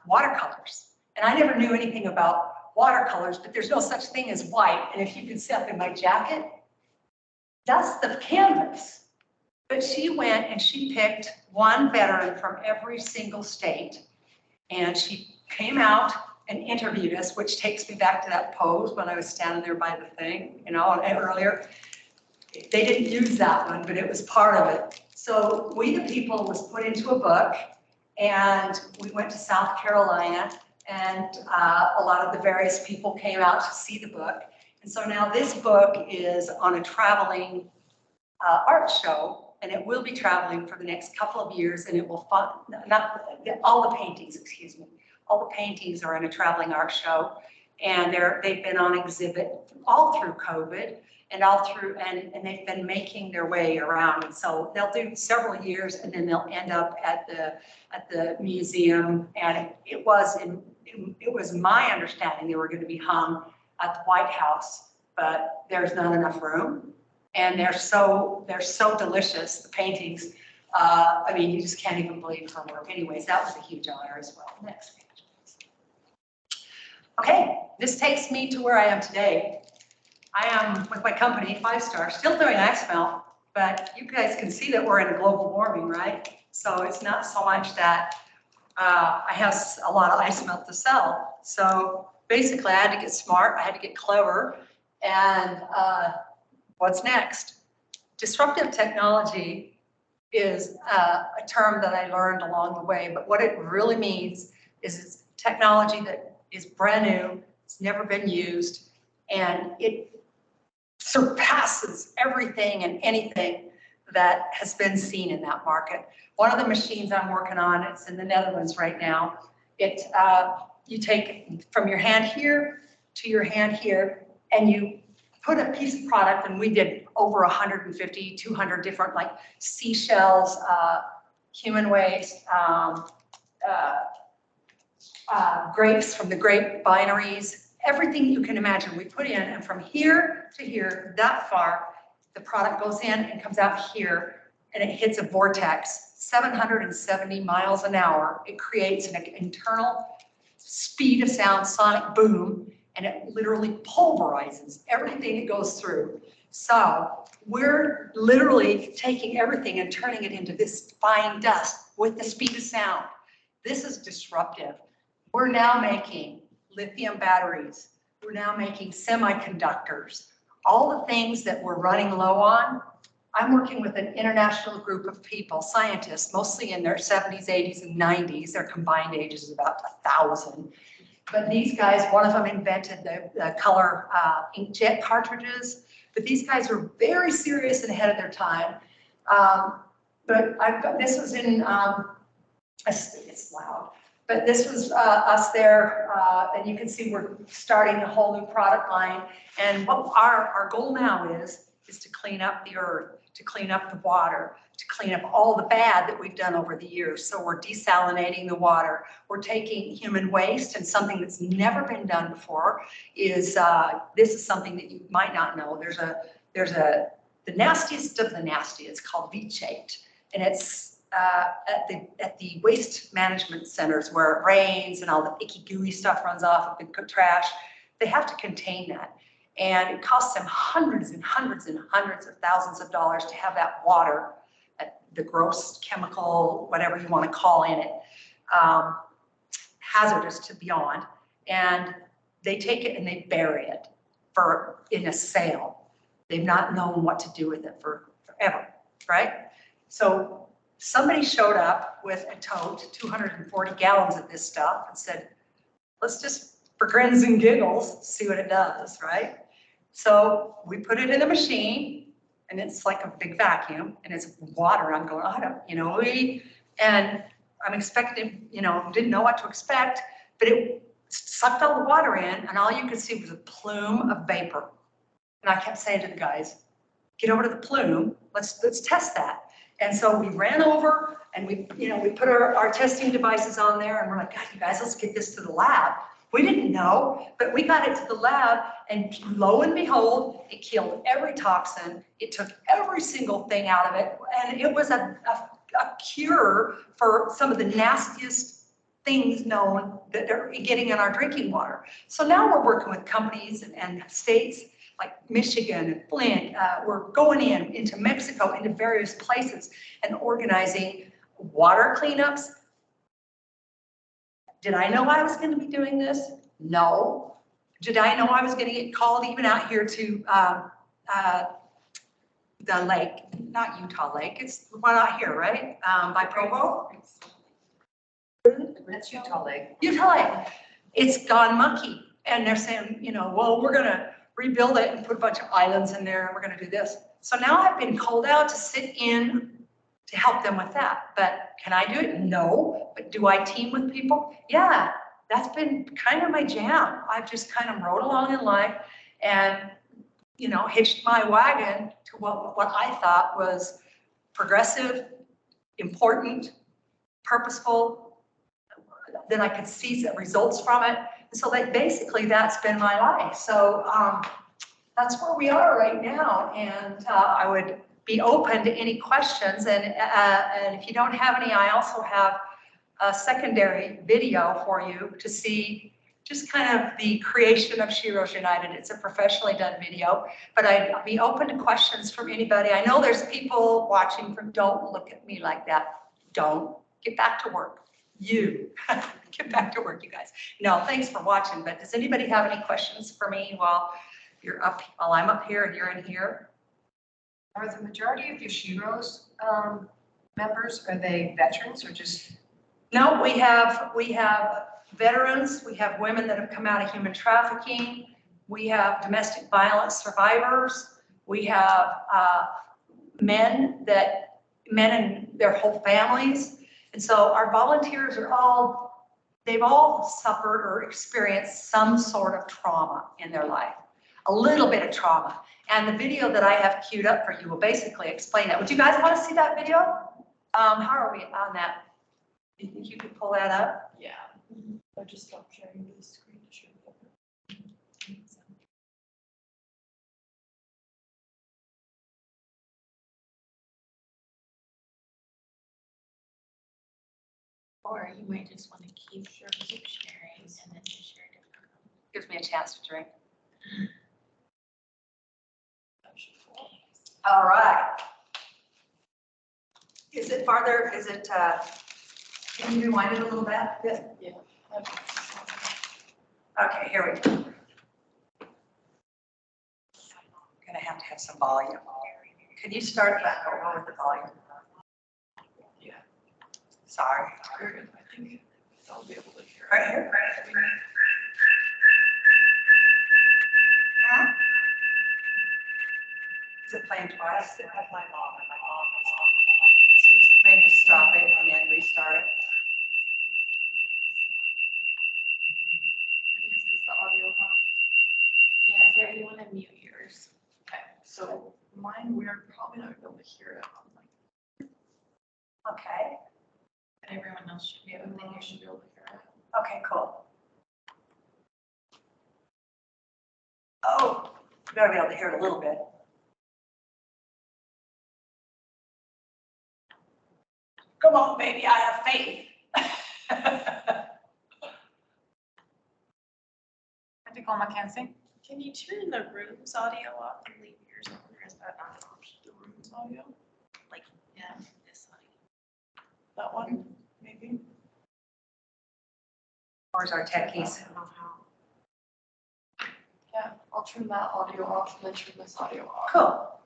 watercolors. And I never knew anything about watercolors, but there's no such thing as white. And if you can see up in my jacket, that's the canvas. But she went and she picked one veteran from every single state. And she came out and interviewed us, which takes me back to that pose when I was standing there by the thing, earlier. They didn't use that one, but it was part of it. So We the People was put into a book, and we went to South Carolina, and a lot of the various people came out to see the book. And so now this book is on a traveling art show, and it will be traveling for the next couple of years, and it will all the paintings, excuse me. All the paintings are in a traveling art show, and they've been on exhibit all through COVID and they've been making their way around. And so they'll do several years, and then they'll end up at the museum. And it was my understanding they were going to be hung at the White House, but there's not enough room. And they're so delicious, the paintings. I mean, you just can't even believe her work. Anyways, that was a huge honor as well. Next page, please. Okay, this takes me to where I am today. I am with my company, 5 Star, still doing ice melt, but you guys can see that we're in global warming, right? So it's not so much that I have a lot of ice melt to sell. So basically, I had to get smart, I had to get clever, and what's next? Disruptive technology is a term that I learned along the way, but what it really means is it's technology that is brand new, it's never been used, and it surpasses everything and anything that has been seen in that market. One of the machines I'm working on, it's in the Netherlands right now. You take from your hand here to your hand here, and you put a piece of product, and we did over 150, 200 different, like seashells, human waste, grapes from the grape wineries, everything you can imagine we put in, and from here to here, that far, the product goes in and comes out here, and it hits a vortex, 770 miles an hour. It creates an internal speed of sound, sonic boom, and it literally pulverizes everything it goes through. So we're literally taking everything and turning it into this fine dust with the speed of sound. This is disruptive. We're now making lithium batteries. We're now making semiconductors. All the things that we're running low on, I'm working with an international group of people, scientists, mostly in their 70s, 80s, and 90s. Their combined age is about 1,000. But these guys, one of them invented the color inkjet cartridges. But these guys were very serious and ahead of their time. This was in, it's loud. But this was us there, and you can see we're starting a whole new product line. And what our goal now is to clean up the earth, to clean up the water, to clean up all the bad that we've done over the years. So we're desalinating the water. We're taking human waste, and something that's never been done before is, this is something that you might not know. There's the nastiest of the nasty. It's called leachate, and it's at the waste management centers where it rains and all the icky gooey stuff runs off of the trash. They have to contain that, and it costs them hundreds and hundreds and hundreds of thousands of dollars to have that water, the gross chemical, whatever you want to call in it, hazardous to beyond. And they take it and they bury it in a sale. They've not known what to do with it forever, right? So somebody showed up with a tote, 240 gallons of this stuff, and said, let's just, for grins and giggles, see what it does, right? So we put it in a machine, and it's like a big vacuum, and it's water. I'm going, and I'm expecting, didn't know what to expect, but it sucked all the water in, and all you could see was a plume of vapor. And I kept saying to the guys, get over to the plume, let's test that. And so we ran over, and we put our testing devices on there, and we're like, God, you guys, let's get this to the lab. We didn't know, but we got it to the lab, and lo and behold, it killed every toxin. It took every single thing out of it, and it was a cure for some of the nastiest things known that are getting in our drinking water. So now we're working with companies and states like Michigan and Flint. We're going into Mexico, into various places and organizing water cleanups. Did I know I was going to be doing this? No. Did I know I was going to get called even out here to the lake, not Utah Lake, it's the one out here, right? By Provo? That's Utah Lake. Utah Lake. It's gone mucky. And they're saying, you know, well, we're going to rebuild it and put a bunch of islands in there and we're going to do this. So now I've been called out to sit in to help them with that. But can I do it? No. But do I team with people? Yeah, that's been kind of my jam. I've just kind of rode along in life and, you know, hitched my wagon to what I thought was progressive, important, purposeful, that I could see the results from it. And so like basically that's been my life. So that's where we are right now. And I would be open to any questions. And if you don't have any, I also have a secondary video for you to see just kind of the creation of Sheroes United. It's a professionally done video, but I'd be open to questions from anybody. I know there's people watching from, don't look at me like that. Don't, get back to work. You, get back to work, you guys. No, thanks for watching, but does anybody have any questions for me while I'm up here and you're in here? Are the majority of your Sheroes members, are they veterans or just? No, we have veterans, we have women that have come out of human trafficking, we have domestic violence survivors, we have men and their whole families. And so our volunteers they've all suffered or experienced some sort of trauma in their life, a little bit of trauma. And the video that I have queued up for you will basically explain that. Would you guys want to see that video? How are we on that? Do you think you could pull that up? Yeah. I just stopped sharing the screen to show you. Or you might just want to keep sharing and then just share different. Gives me a chance to drink. All right. Is it farther? Is it, can you rewind it a little bit? Yeah. Okay, here we go. Gonna have some volume. Can you start back over with the volume? Yeah. Sorry. Very good. I think I'll be able to hear. Right here? Huh? Is it playing twice? My mom. Maybe stop it and then restart it. Is the audio on? Yeah, Sarah, you want to mute yours. Okay. So mine, we're probably not gonna be able to hear it on like, Okay. But everyone else should be able to everyone hear. should be able to hear it. Okay, cool. Oh, you better be able to hear it a little bit. Come on, baby, I have faith. I think Oma can't sing. Can you turn the room's audio off and leave yours on, or is that not an option? The room's audio? Yeah, this audio. That one, maybe? Where's our techies? Yeah, I'll turn that audio off and then turn this audio off. Cool.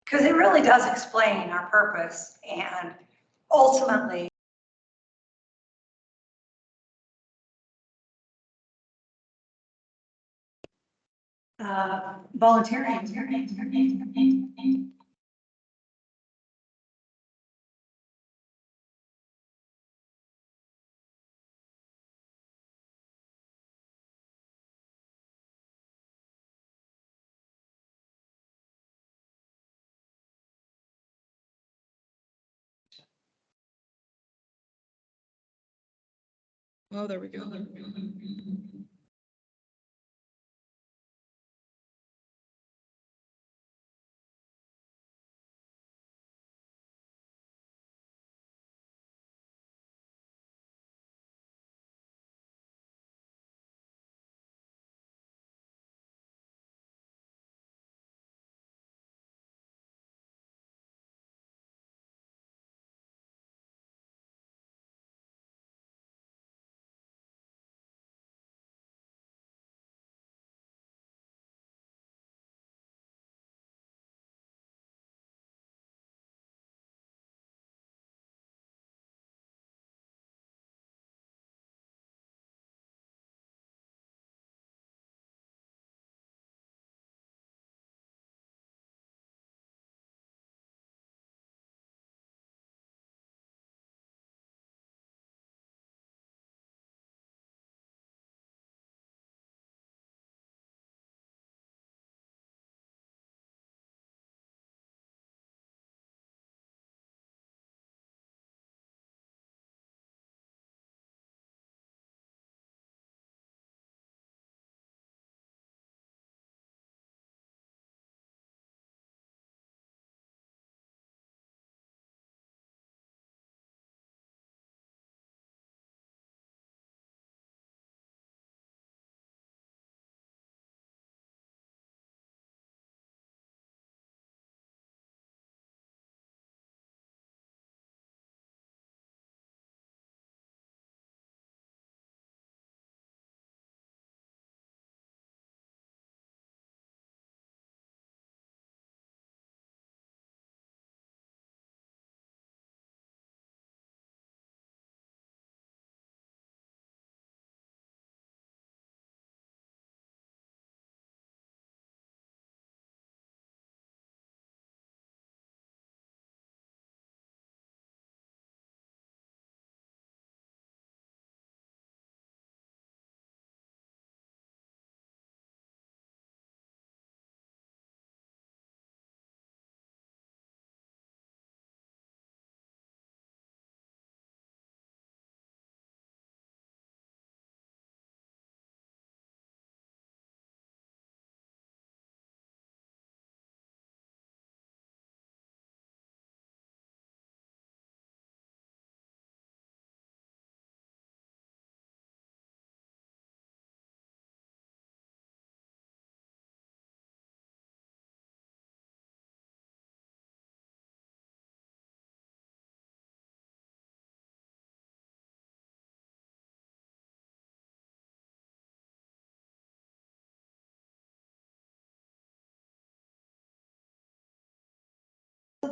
Because it really does explain our purpose and ultimately volunteering. Oh, there we go.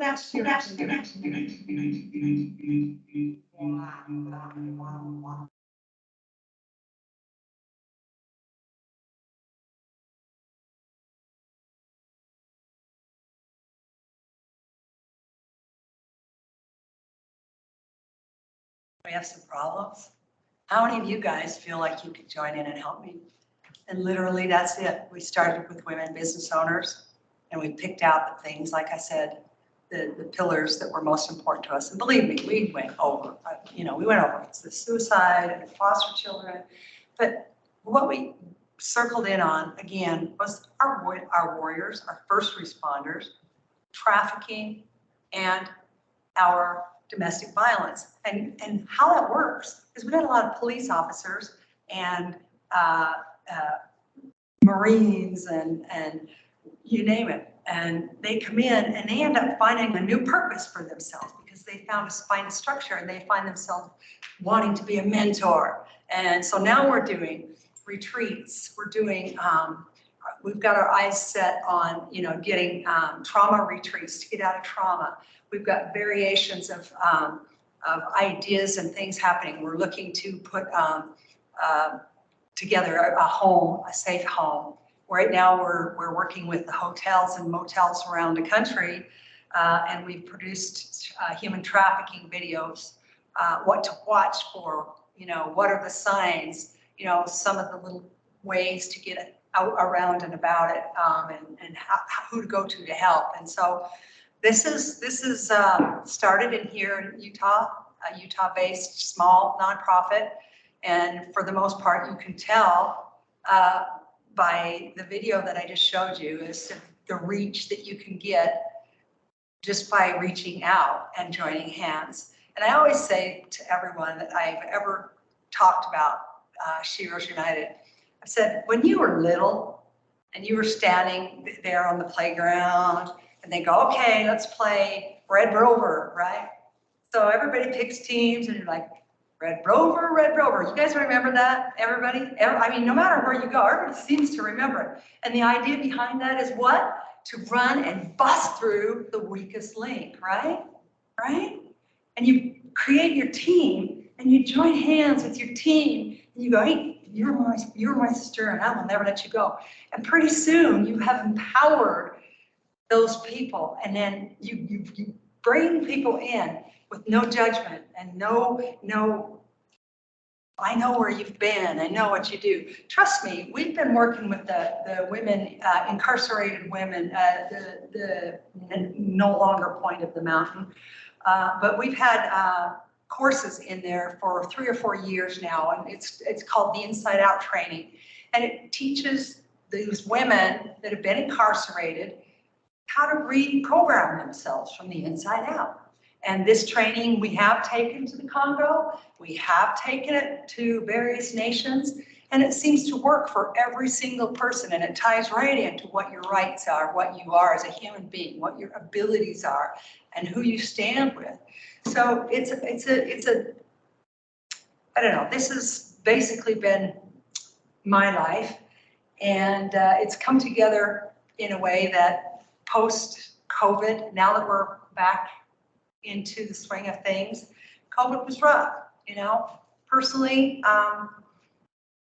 that's your. We have some problems. How many of you guys feel like you could join in and help me? And literally, that's it. We started with women business owners, and we picked out the things, like I said, the pillars that were most important to us. And believe me, we went over, we went over. It's the suicide and foster children. But what we circled in on, again, was our warriors, our first responders, trafficking, and our domestic violence, and how that works. Because we got a lot of police officers and Marines and you name it. And they come in and they end up finding a new purpose for themselves because they find a structure and they find themselves wanting to be a mentor. And so now we're doing retreats. We're doing, we've got our eyes set on, getting trauma retreats to get out of trauma. We've got variations of ideas and things happening. We're looking to put together a home, a safe home. Right now, we're working with the hotels and motels around the country, and we've produced human trafficking videos, what to watch for, what are the signs, some of the little ways to get out around and about it, and who to go to help. And so this is started in here in Utah, a Utah-based small nonprofit, and for the most part, you can tell by the video that I just showed you is the reach that you can get just by reaching out and joining hands. And I always say to everyone that I've ever talked about Sheroes United, I've said, when you were little and you were standing there on the playground and they go, okay, let's play Red Rover, right? So everybody picks teams and you're like, Red Rover, Red Rover. You guys remember that, everybody? I mean, no matter where you go, everybody seems to remember it. And the idea behind that is what? To run and bust through the weakest link, right? Right? And you create your team and you join hands with your team and you go, hey, you're my sister and I will never let you go. And pretty soon you have empowered those people, and then you bring people in with no judgment and no, I know where you've been, I know what you do. Trust me, we've been working with the women, incarcerated women, the no longer point of the mountain, but we've had courses in there for 3 or 4 years now, and it's called the Inside Out training, and it teaches these women that have been incarcerated how to reprogram themselves from the inside out. And this training we have taken to the Congo, we have taken it to various nations, and it seems to work for every single person, and it ties right into what your rights are, what you are as a human being, what your abilities are, and who you stand with. So it's a I don't know, this has basically been my life, and it's come together in a way that post-COVID, now that we're back into the swing of things, COVID was rough, Personally,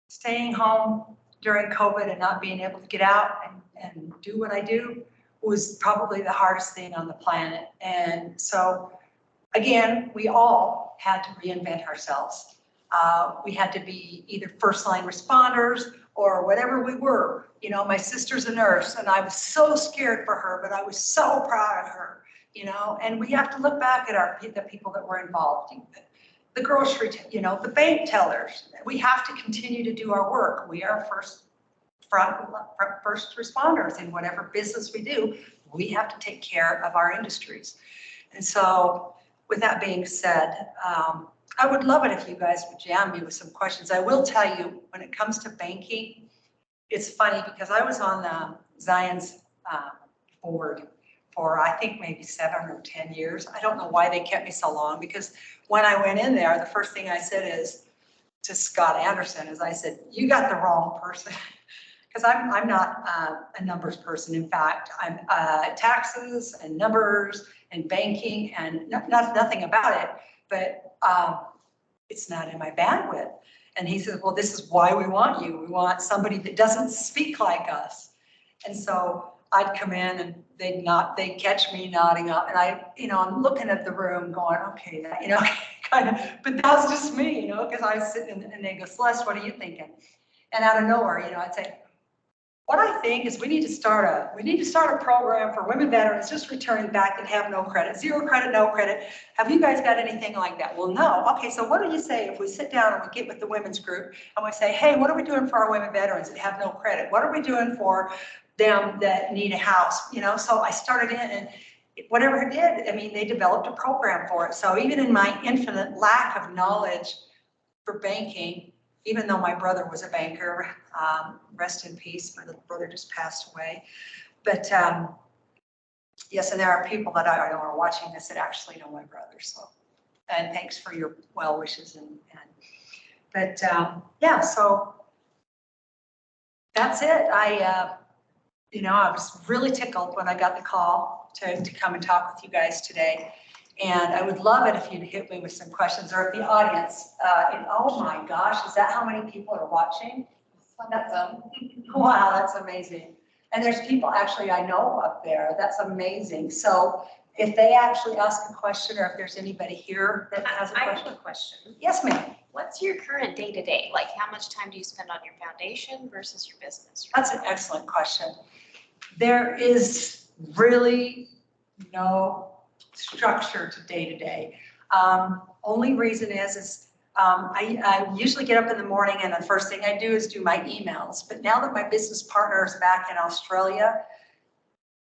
staying home during COVID and not being able to get out and do what I do was probably the hardest thing on the planet. And so, again, we all had to reinvent ourselves. We had to be either first-line responders or whatever we were. My sister's a nurse, and I was so scared for her, but I was so proud of her, and we have to look back at the people that were involved. The grocery, the bank tellers. We have to continue to do our work. We are first responders in whatever business we do. We have to take care of our industries. And so with that being said, I would love it if you guys would jam me with some questions. I will tell you, when it comes to banking, it's funny because I was on Zion's board for I think maybe 7 or 10 years. I don't know why they kept me so long, because when I went in there, the first thing I said is to Scott Anderson, I said, you got the wrong person. because I'm not a numbers person. In fact, I'm taxes and numbers and banking and nothing about it, but it's not in my bandwidth. And he said, well, this is why we want you. We want somebody that doesn't speak like us. And so I'd come in and they'd catch me nodding up, and I'm looking at the room going, okay, that, kind of, but that was just me, because I was sitting and they go, Celeste, what are you thinking? And out of nowhere, I'd say, what I think is we need to start a program for women veterans just returning back that have no credit, zero credit, no credit. Have you guys got anything like that? Well, no. Okay, so what do you say if we sit down and we get with the women's group and we say, hey, what are we doing for our women veterans that have no credit? What are we doing for them that need a house? So I started in, and whatever it did, they developed a program for it. So even in my infinite lack of knowledge for banking, even though my brother was a banker, rest in peace, my little brother just passed away. But yes, and there are people that I know are watching this that actually know my brother. So, and thanks for your well wishes but yeah, so that's it. I was really tickled when I got the call to come and talk with you guys today. And I would love it if you'd hit me with some questions, or if the audience, oh my gosh, is that how many people are watching? Wow, that's amazing. And there's people actually I know up there. That's amazing. So if they actually ask a question, or if there's anybody here that has a I question. have a question. Yes, ma'am. What's your current day-to-day? Like, how much time do you spend on your foundation versus your business? That's an excellent question. There is really no structure to day-to-day. Only reason is I usually get up in the morning, and the first thing I do is do my emails. But now that my business partner is back in Australia,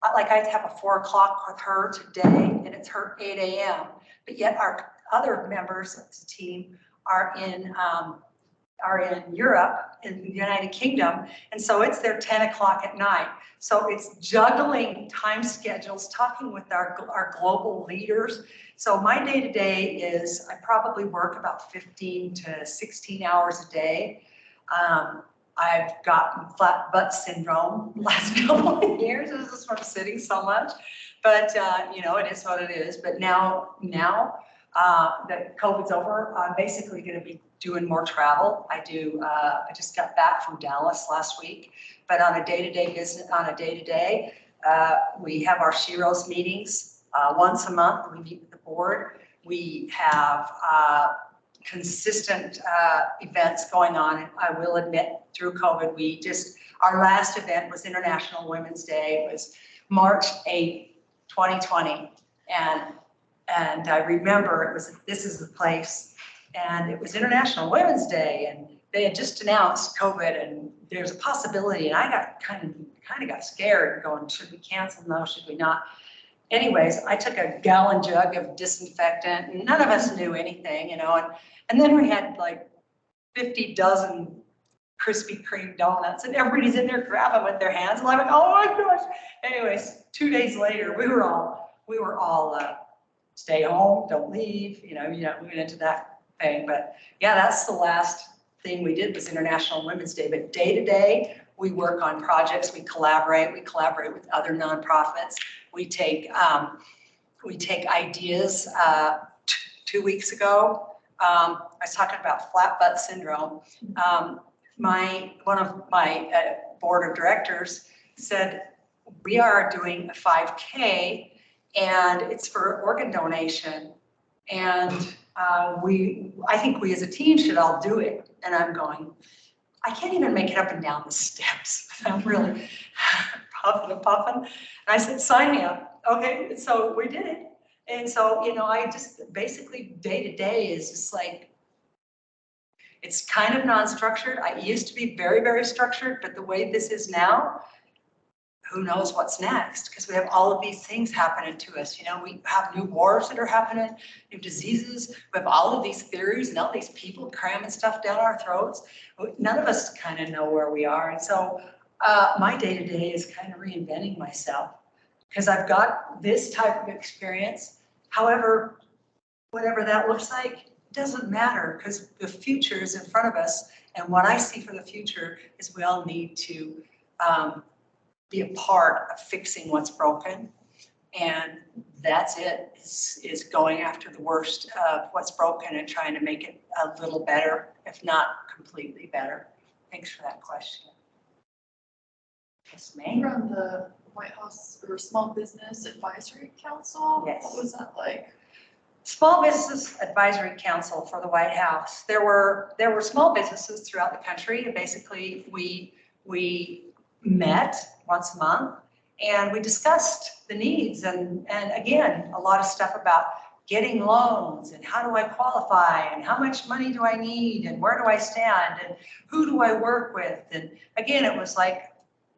I have a 4 o'clock with her today, and it's her 8 a.m. But yet our other members of the team are in Europe, in the United Kingdom, and so it's their 10 o'clock at night. So it's juggling time schedules, talking with our global leaders. So my day-to-day is I probably work about 15 to 16 hours a day. I've gotten flat butt syndrome the last couple of years. This is from sitting so much, but it is what it is. But now that COVID's over, I'm basically going to be doing more travel. I just got back from Dallas last week, but on a day-to-day business, we have our Sheroes meetings once a month. We meet with the board. We have consistent events going on. I will admit, through COVID, our last event was International Women's Day. It was March 8th, 2020. And I remember this is the place, and it was International Women's Day, and they had just announced COVID, and there's a possibility, and I got kind of got scared, going, should we cancel? No, should we not? Anyways, I took a gallon jug of disinfectant, and none of us knew anything, and then we had like 50 dozen Krispy Kreme donuts, and everybody's in there grabbing with their hands, and I'm like, oh my gosh. Anyways, 2 days later, we were all stay home, don't leave, we went into that thing. But yeah, that's the last thing we did was International Women's Day. But day to day, we work on projects, we collaborate with other nonprofits. We take ideas. 2 weeks ago, I was talking about flat butt syndrome. One of my board of directors said, we are doing a 5K, and it's for organ donation. And I think we as a team should all do it. And I'm going, I can't even make it up and down the steps. I'm really puffing. And I said, sign me up. Okay, so we did it. And so, I just basically day to day is just like, it's kind of non-structured. I used to be very, very structured, but the way this is now, who knows what's next? Because we have all of these things happening to us. We have new wars that are happening, new diseases. We have all of these theories and all these people cramming stuff down our throats. None of us kind of know where we are. And so my day-to-day is kind of reinventing myself, because I've got this type of experience. However, whatever that looks like, doesn't matter, because the future is in front of us. And what I see for the future is we all need to be a part of fixing what's broken. And that's it, is going after the worst of what's broken and trying to make it a little better, if not completely better. Thanks for that question. Yes, ma'am. From the White House or Small Business Advisory Council? Yes. What was that like? Small Business Advisory Council for the White House. There were small businesses throughout the country, and basically we met once a month and we discussed the needs and again, a lot of stuff about getting loans and how do I qualify and how much money do I need and where do I stand and who do I work with? And again, it was like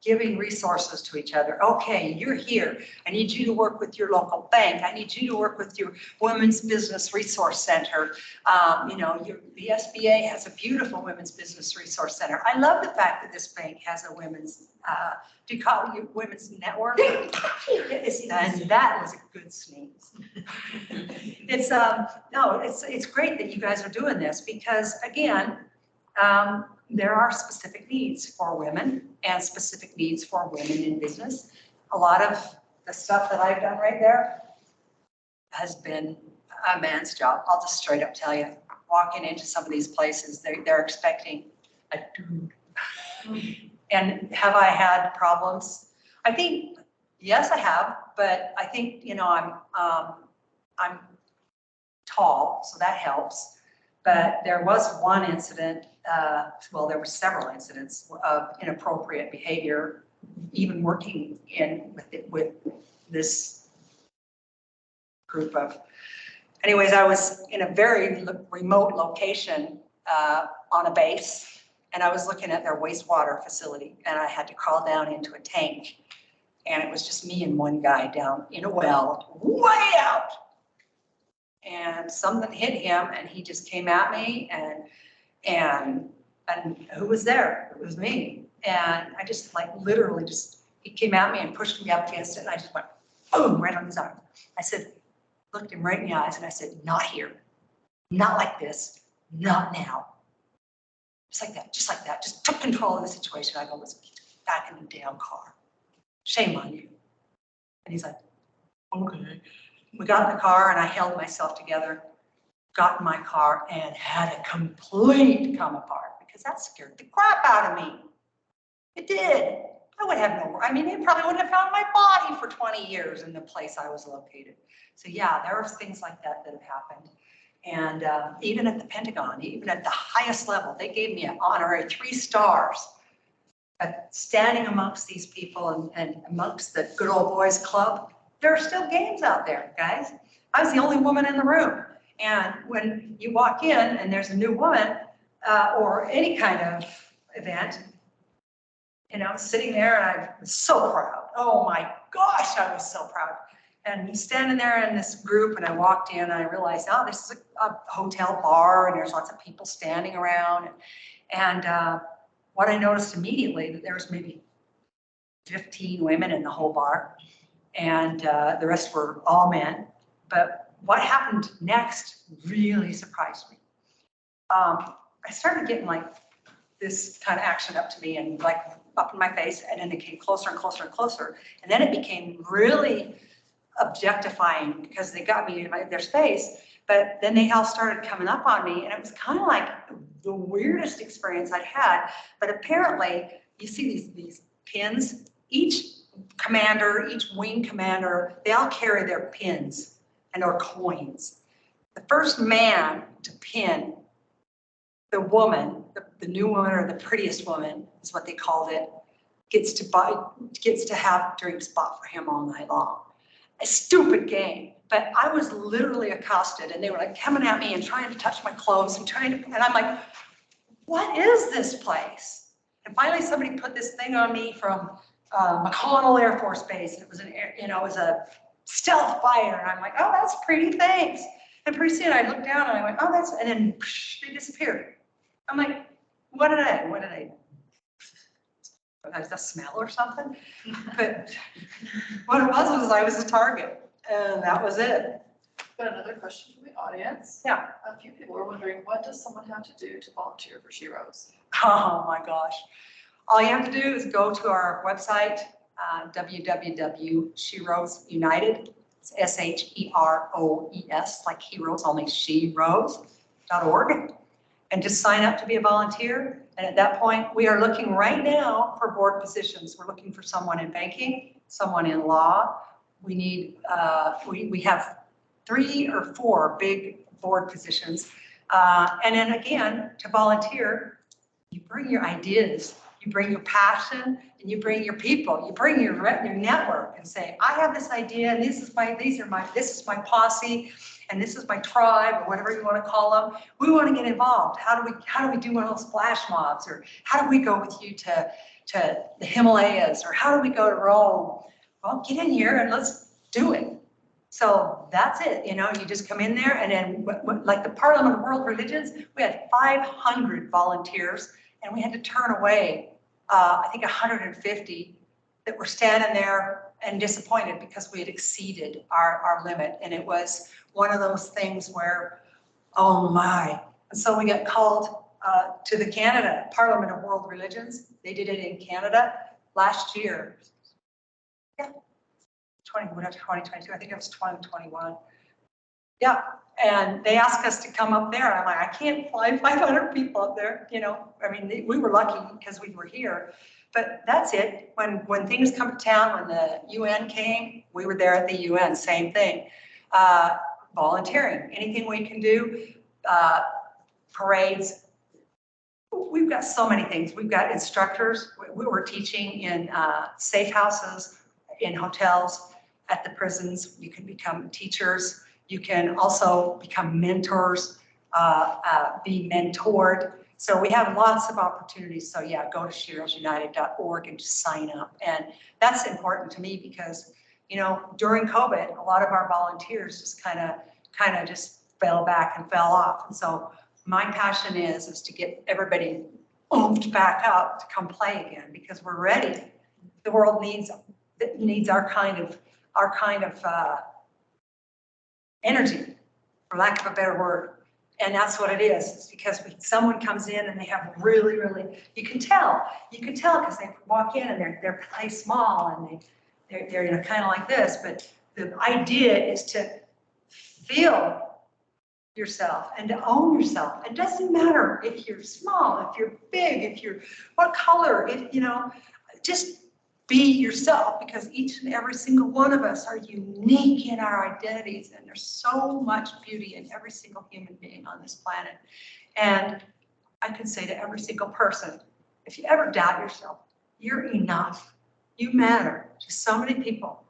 giving resources to each other. Okay, you're here. I need you to work with your local bank. I need you to work with your Women's Business Resource Center. The SBA has a beautiful Women's Business Resource Center. I love the fact that this bank has a women's, do you call it women's network? And that was a good sneeze. It's great that you guys are doing this because again, there are specific needs for women and specific needs for women in business. A lot of the stuff that I've done right there has been a man's job. I'll just straight up tell you, walking into some of these places, they're expecting a dude. And have I had problems? I think, yes, I have, but I think, I'm tall, so that helps. But there was one incident, there were several incidents of inappropriate behavior, even working with this group of, anyways, I was in a very remote location on a base, and I was looking at their wastewater facility, and I had to crawl down into a tank, and it was just me and one guy down in a well, way out. And something hit him and he just came at me and who was there? It was me. And I just literally he came at me and pushed me up against it and I just went boom, right on his arm. I said, looked him right in the eyes and I said, not here, not like this, not now. Just like that, just took control of the situation. I go, let's get back in the damn car. Shame on you. And he's like, okay. We got in the car and I held myself together, got in my car and had a complete come apart because that scared the crap out of me. It did. I would have they probably wouldn't have found my body for 20 years in the place I was located. So yeah, there are things like that have happened. And even at the Pentagon, even at the highest level, they gave me an honorary 3 stars. Standing amongst these people and amongst the good old boys club, there are still games out there, guys. I was the only woman in the room. And when you walk in and there's a new woman or any kind of event, sitting there and I was so proud. Oh my gosh, I was so proud. And standing there in this group and I walked in and I realized, oh, this is a hotel bar and there's lots of people standing around. And what I noticed immediately, that there was maybe 15 women in the whole bar. And the rest were all men. But what happened next really surprised me. I started getting this kind of action up to me and up in my face, and then it came closer and closer and closer. And then it became really objectifying because they got me in their space, but then they all started coming up on me and it was kind of like the weirdest experience I'd had. But apparently you see these pins, each commander, each wing commander, they all carry their pins and or coins. The first man to pin the woman, the new woman or the prettiest woman is what they called it, gets to have drinks bought for him all night long. A stupid game, but I was literally accosted and they were coming at me and trying to touch my clothes and and I'm like, what is this place? And finally somebody put this thing on me from McConnell Air Force Base. It was it was a stealth fighter. And I'm like, oh, that's pretty, thanks. And pretty soon I looked down and I went, oh, and then they disappeared. I'm like, what did I a smell or something? But what it was I was a target and that was it. Got another question from the audience. Yeah. A few people were wondering, what does someone have to do to volunteer for Sheroes? Oh my gosh. All you have to do is go to our website, www.SheRoseUnited, it's SHEROES, like heroes, only SheRose.org, and just sign up to be a volunteer. And at that point, we are looking right now for board positions. We're looking for someone in banking, someone in law. We need, we have 3 or 4 big board positions. And then again, to volunteer, you bring your ideas, you bring your passion, and you bring your people, you bring your network and say, I have this idea, and this is my posse, and this is my tribe, or whatever you want to call them. We want to get involved. How do we do one of those flash mobs? Or how do we go with you to the Himalayas? Or how do we go to Rome? Well, get in here and let's do it. So that's it. You just come in there, and then like the Parliament of World Religions, we had 500 volunteers, and we had to turn away, I think 150 that were standing there and disappointed because we had exceeded our limit. And it was one of those things where, oh my. And so we got called to the Canada Parliament of World Religions. They did it in Canada last year. Yeah, 2022, I think it was 2021. Yeah, and they asked us to come up there. And I'm like, I can't fly 500 people up there, I mean, we were lucky because we were here. But that's it. When things come to town, when the UN came, we were there at the UN, same thing. Volunteering, anything we can do, parades. We've got so many things. We've got instructors. We were teaching in safe houses, in hotels, at the prisons. You can become teachers. You can also become mentors, be mentored. So we have lots of opportunities. So yeah, go to SheRoseUnited.org and just sign up. And that's important to me because, during COVID, a lot of our volunteers just kind of just fell back and fell off. And so my passion is to get everybody oomphed back up to come play again because we're ready. The world needs our kind of energy, for lack of a better word. And that's what it is. It's because someone comes in and they have really, you can tell because they walk in and they're play small and they're kind of like this, but the idea is to feel yourself and to own yourself. It doesn't matter if you're small, if you're big, what color, just be yourself, because each and every single one of us are unique in our identities, and there's so much beauty in every single human being on this planet. And I could say to every single person, if you ever doubt yourself, you're enough. You matter to so many people.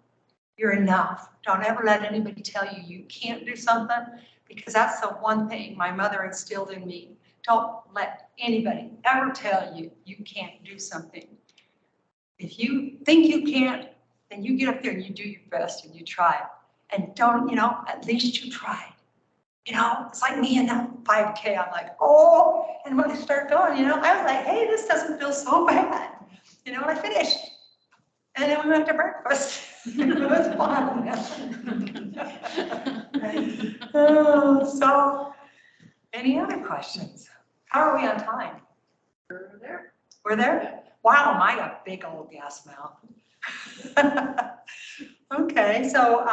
You're enough. Don't ever let anybody tell you you can't do something, because that's the one thing my mother instilled in me. Don't let anybody ever tell you you can't do something. If you think you can't, then you get up there and you do your best and you try. And don't, at least you tried. It's like me in that 5K. I'm like, oh, and when I start going, I was like, hey, this doesn't feel so bad. And I finished. And then we went to breakfast. It was fun. So, any other questions? How are we on time? We're there. We're there? Wow, am I a big old gas mouth? Okay, so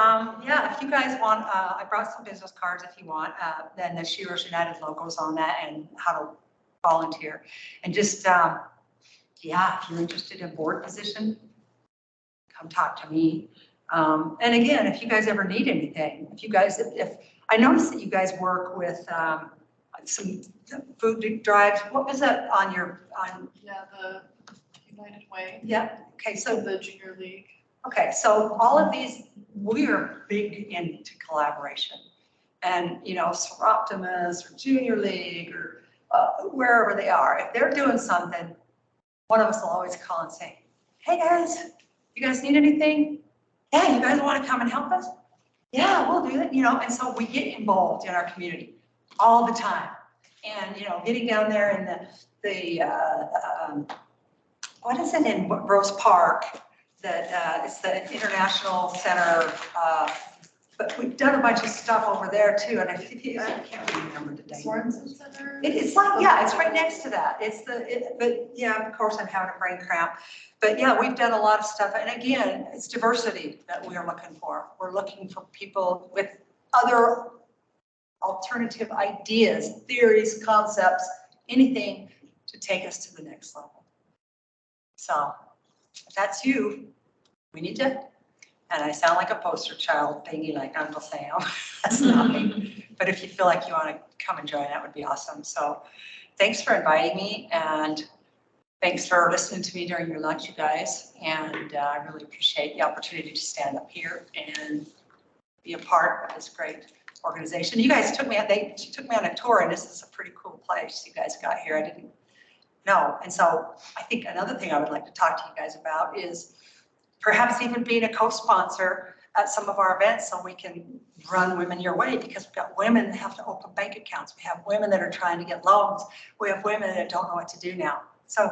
yeah, if you guys want, I brought some business cards if you want, then the SheRose United logo's on that and how to volunteer. And just, yeah, if you're interested in board position, come talk to me. And again, if you guys ever need anything, if I noticed that you guys work with some food drives, what was that on your, Yeah, the United Way. yeah, okay, so The Junior League. okay, so all of these, we are big into collaboration. And, Seroptimus or Junior League or wherever they are, if they're doing something, one of us will always call and say, hey guys, you guys need anything? Yeah, you guys want to come and help us? Yeah, we'll do it, and so we get involved in our community all the time. And, getting down there in the what is it in Rose Park? That it's the International Center, But we've done a bunch of stuff over there too, and I can't remember the date. Sorensen Center? It's like, yeah, it's right next to that. But yeah, of course, I'm having a brain cramp. But yeah, we've done a lot of stuff. And again, it's diversity that we are looking for. We're looking for people with other alternative ideas, theories, concepts, anything to take us to the next level. So if that's you, we need to, and I sound like a poster child thingy like Uncle Sam. That's not me. But if you feel like you want to come and join, that would be awesome. So thanks for inviting me, and thanks for listening to me during your lunch, you guys. And I really appreciate the opportunity to stand up here and be a part of this great organization. You guys took me on a tour, and this is a pretty cool place you guys got here. I didn't know. And so I think another thing I would like to talk to you guys about is perhaps even being a co-sponsor at some of our events so we can run Women Your Way, because we've got women that have to open bank accounts. We have women that are trying to get loans. We have women that don't know what to do now. So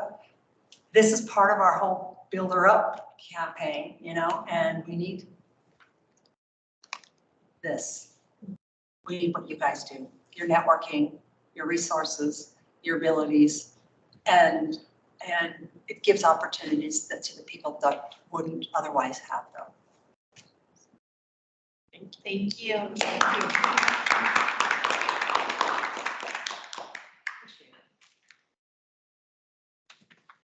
this is part of our whole Build Her Up campaign, you know, and we need this. We need what you guys do, your networking, your resources, your abilities, and it gives opportunities that to the people that wouldn't otherwise have them. Thank you. Thank you.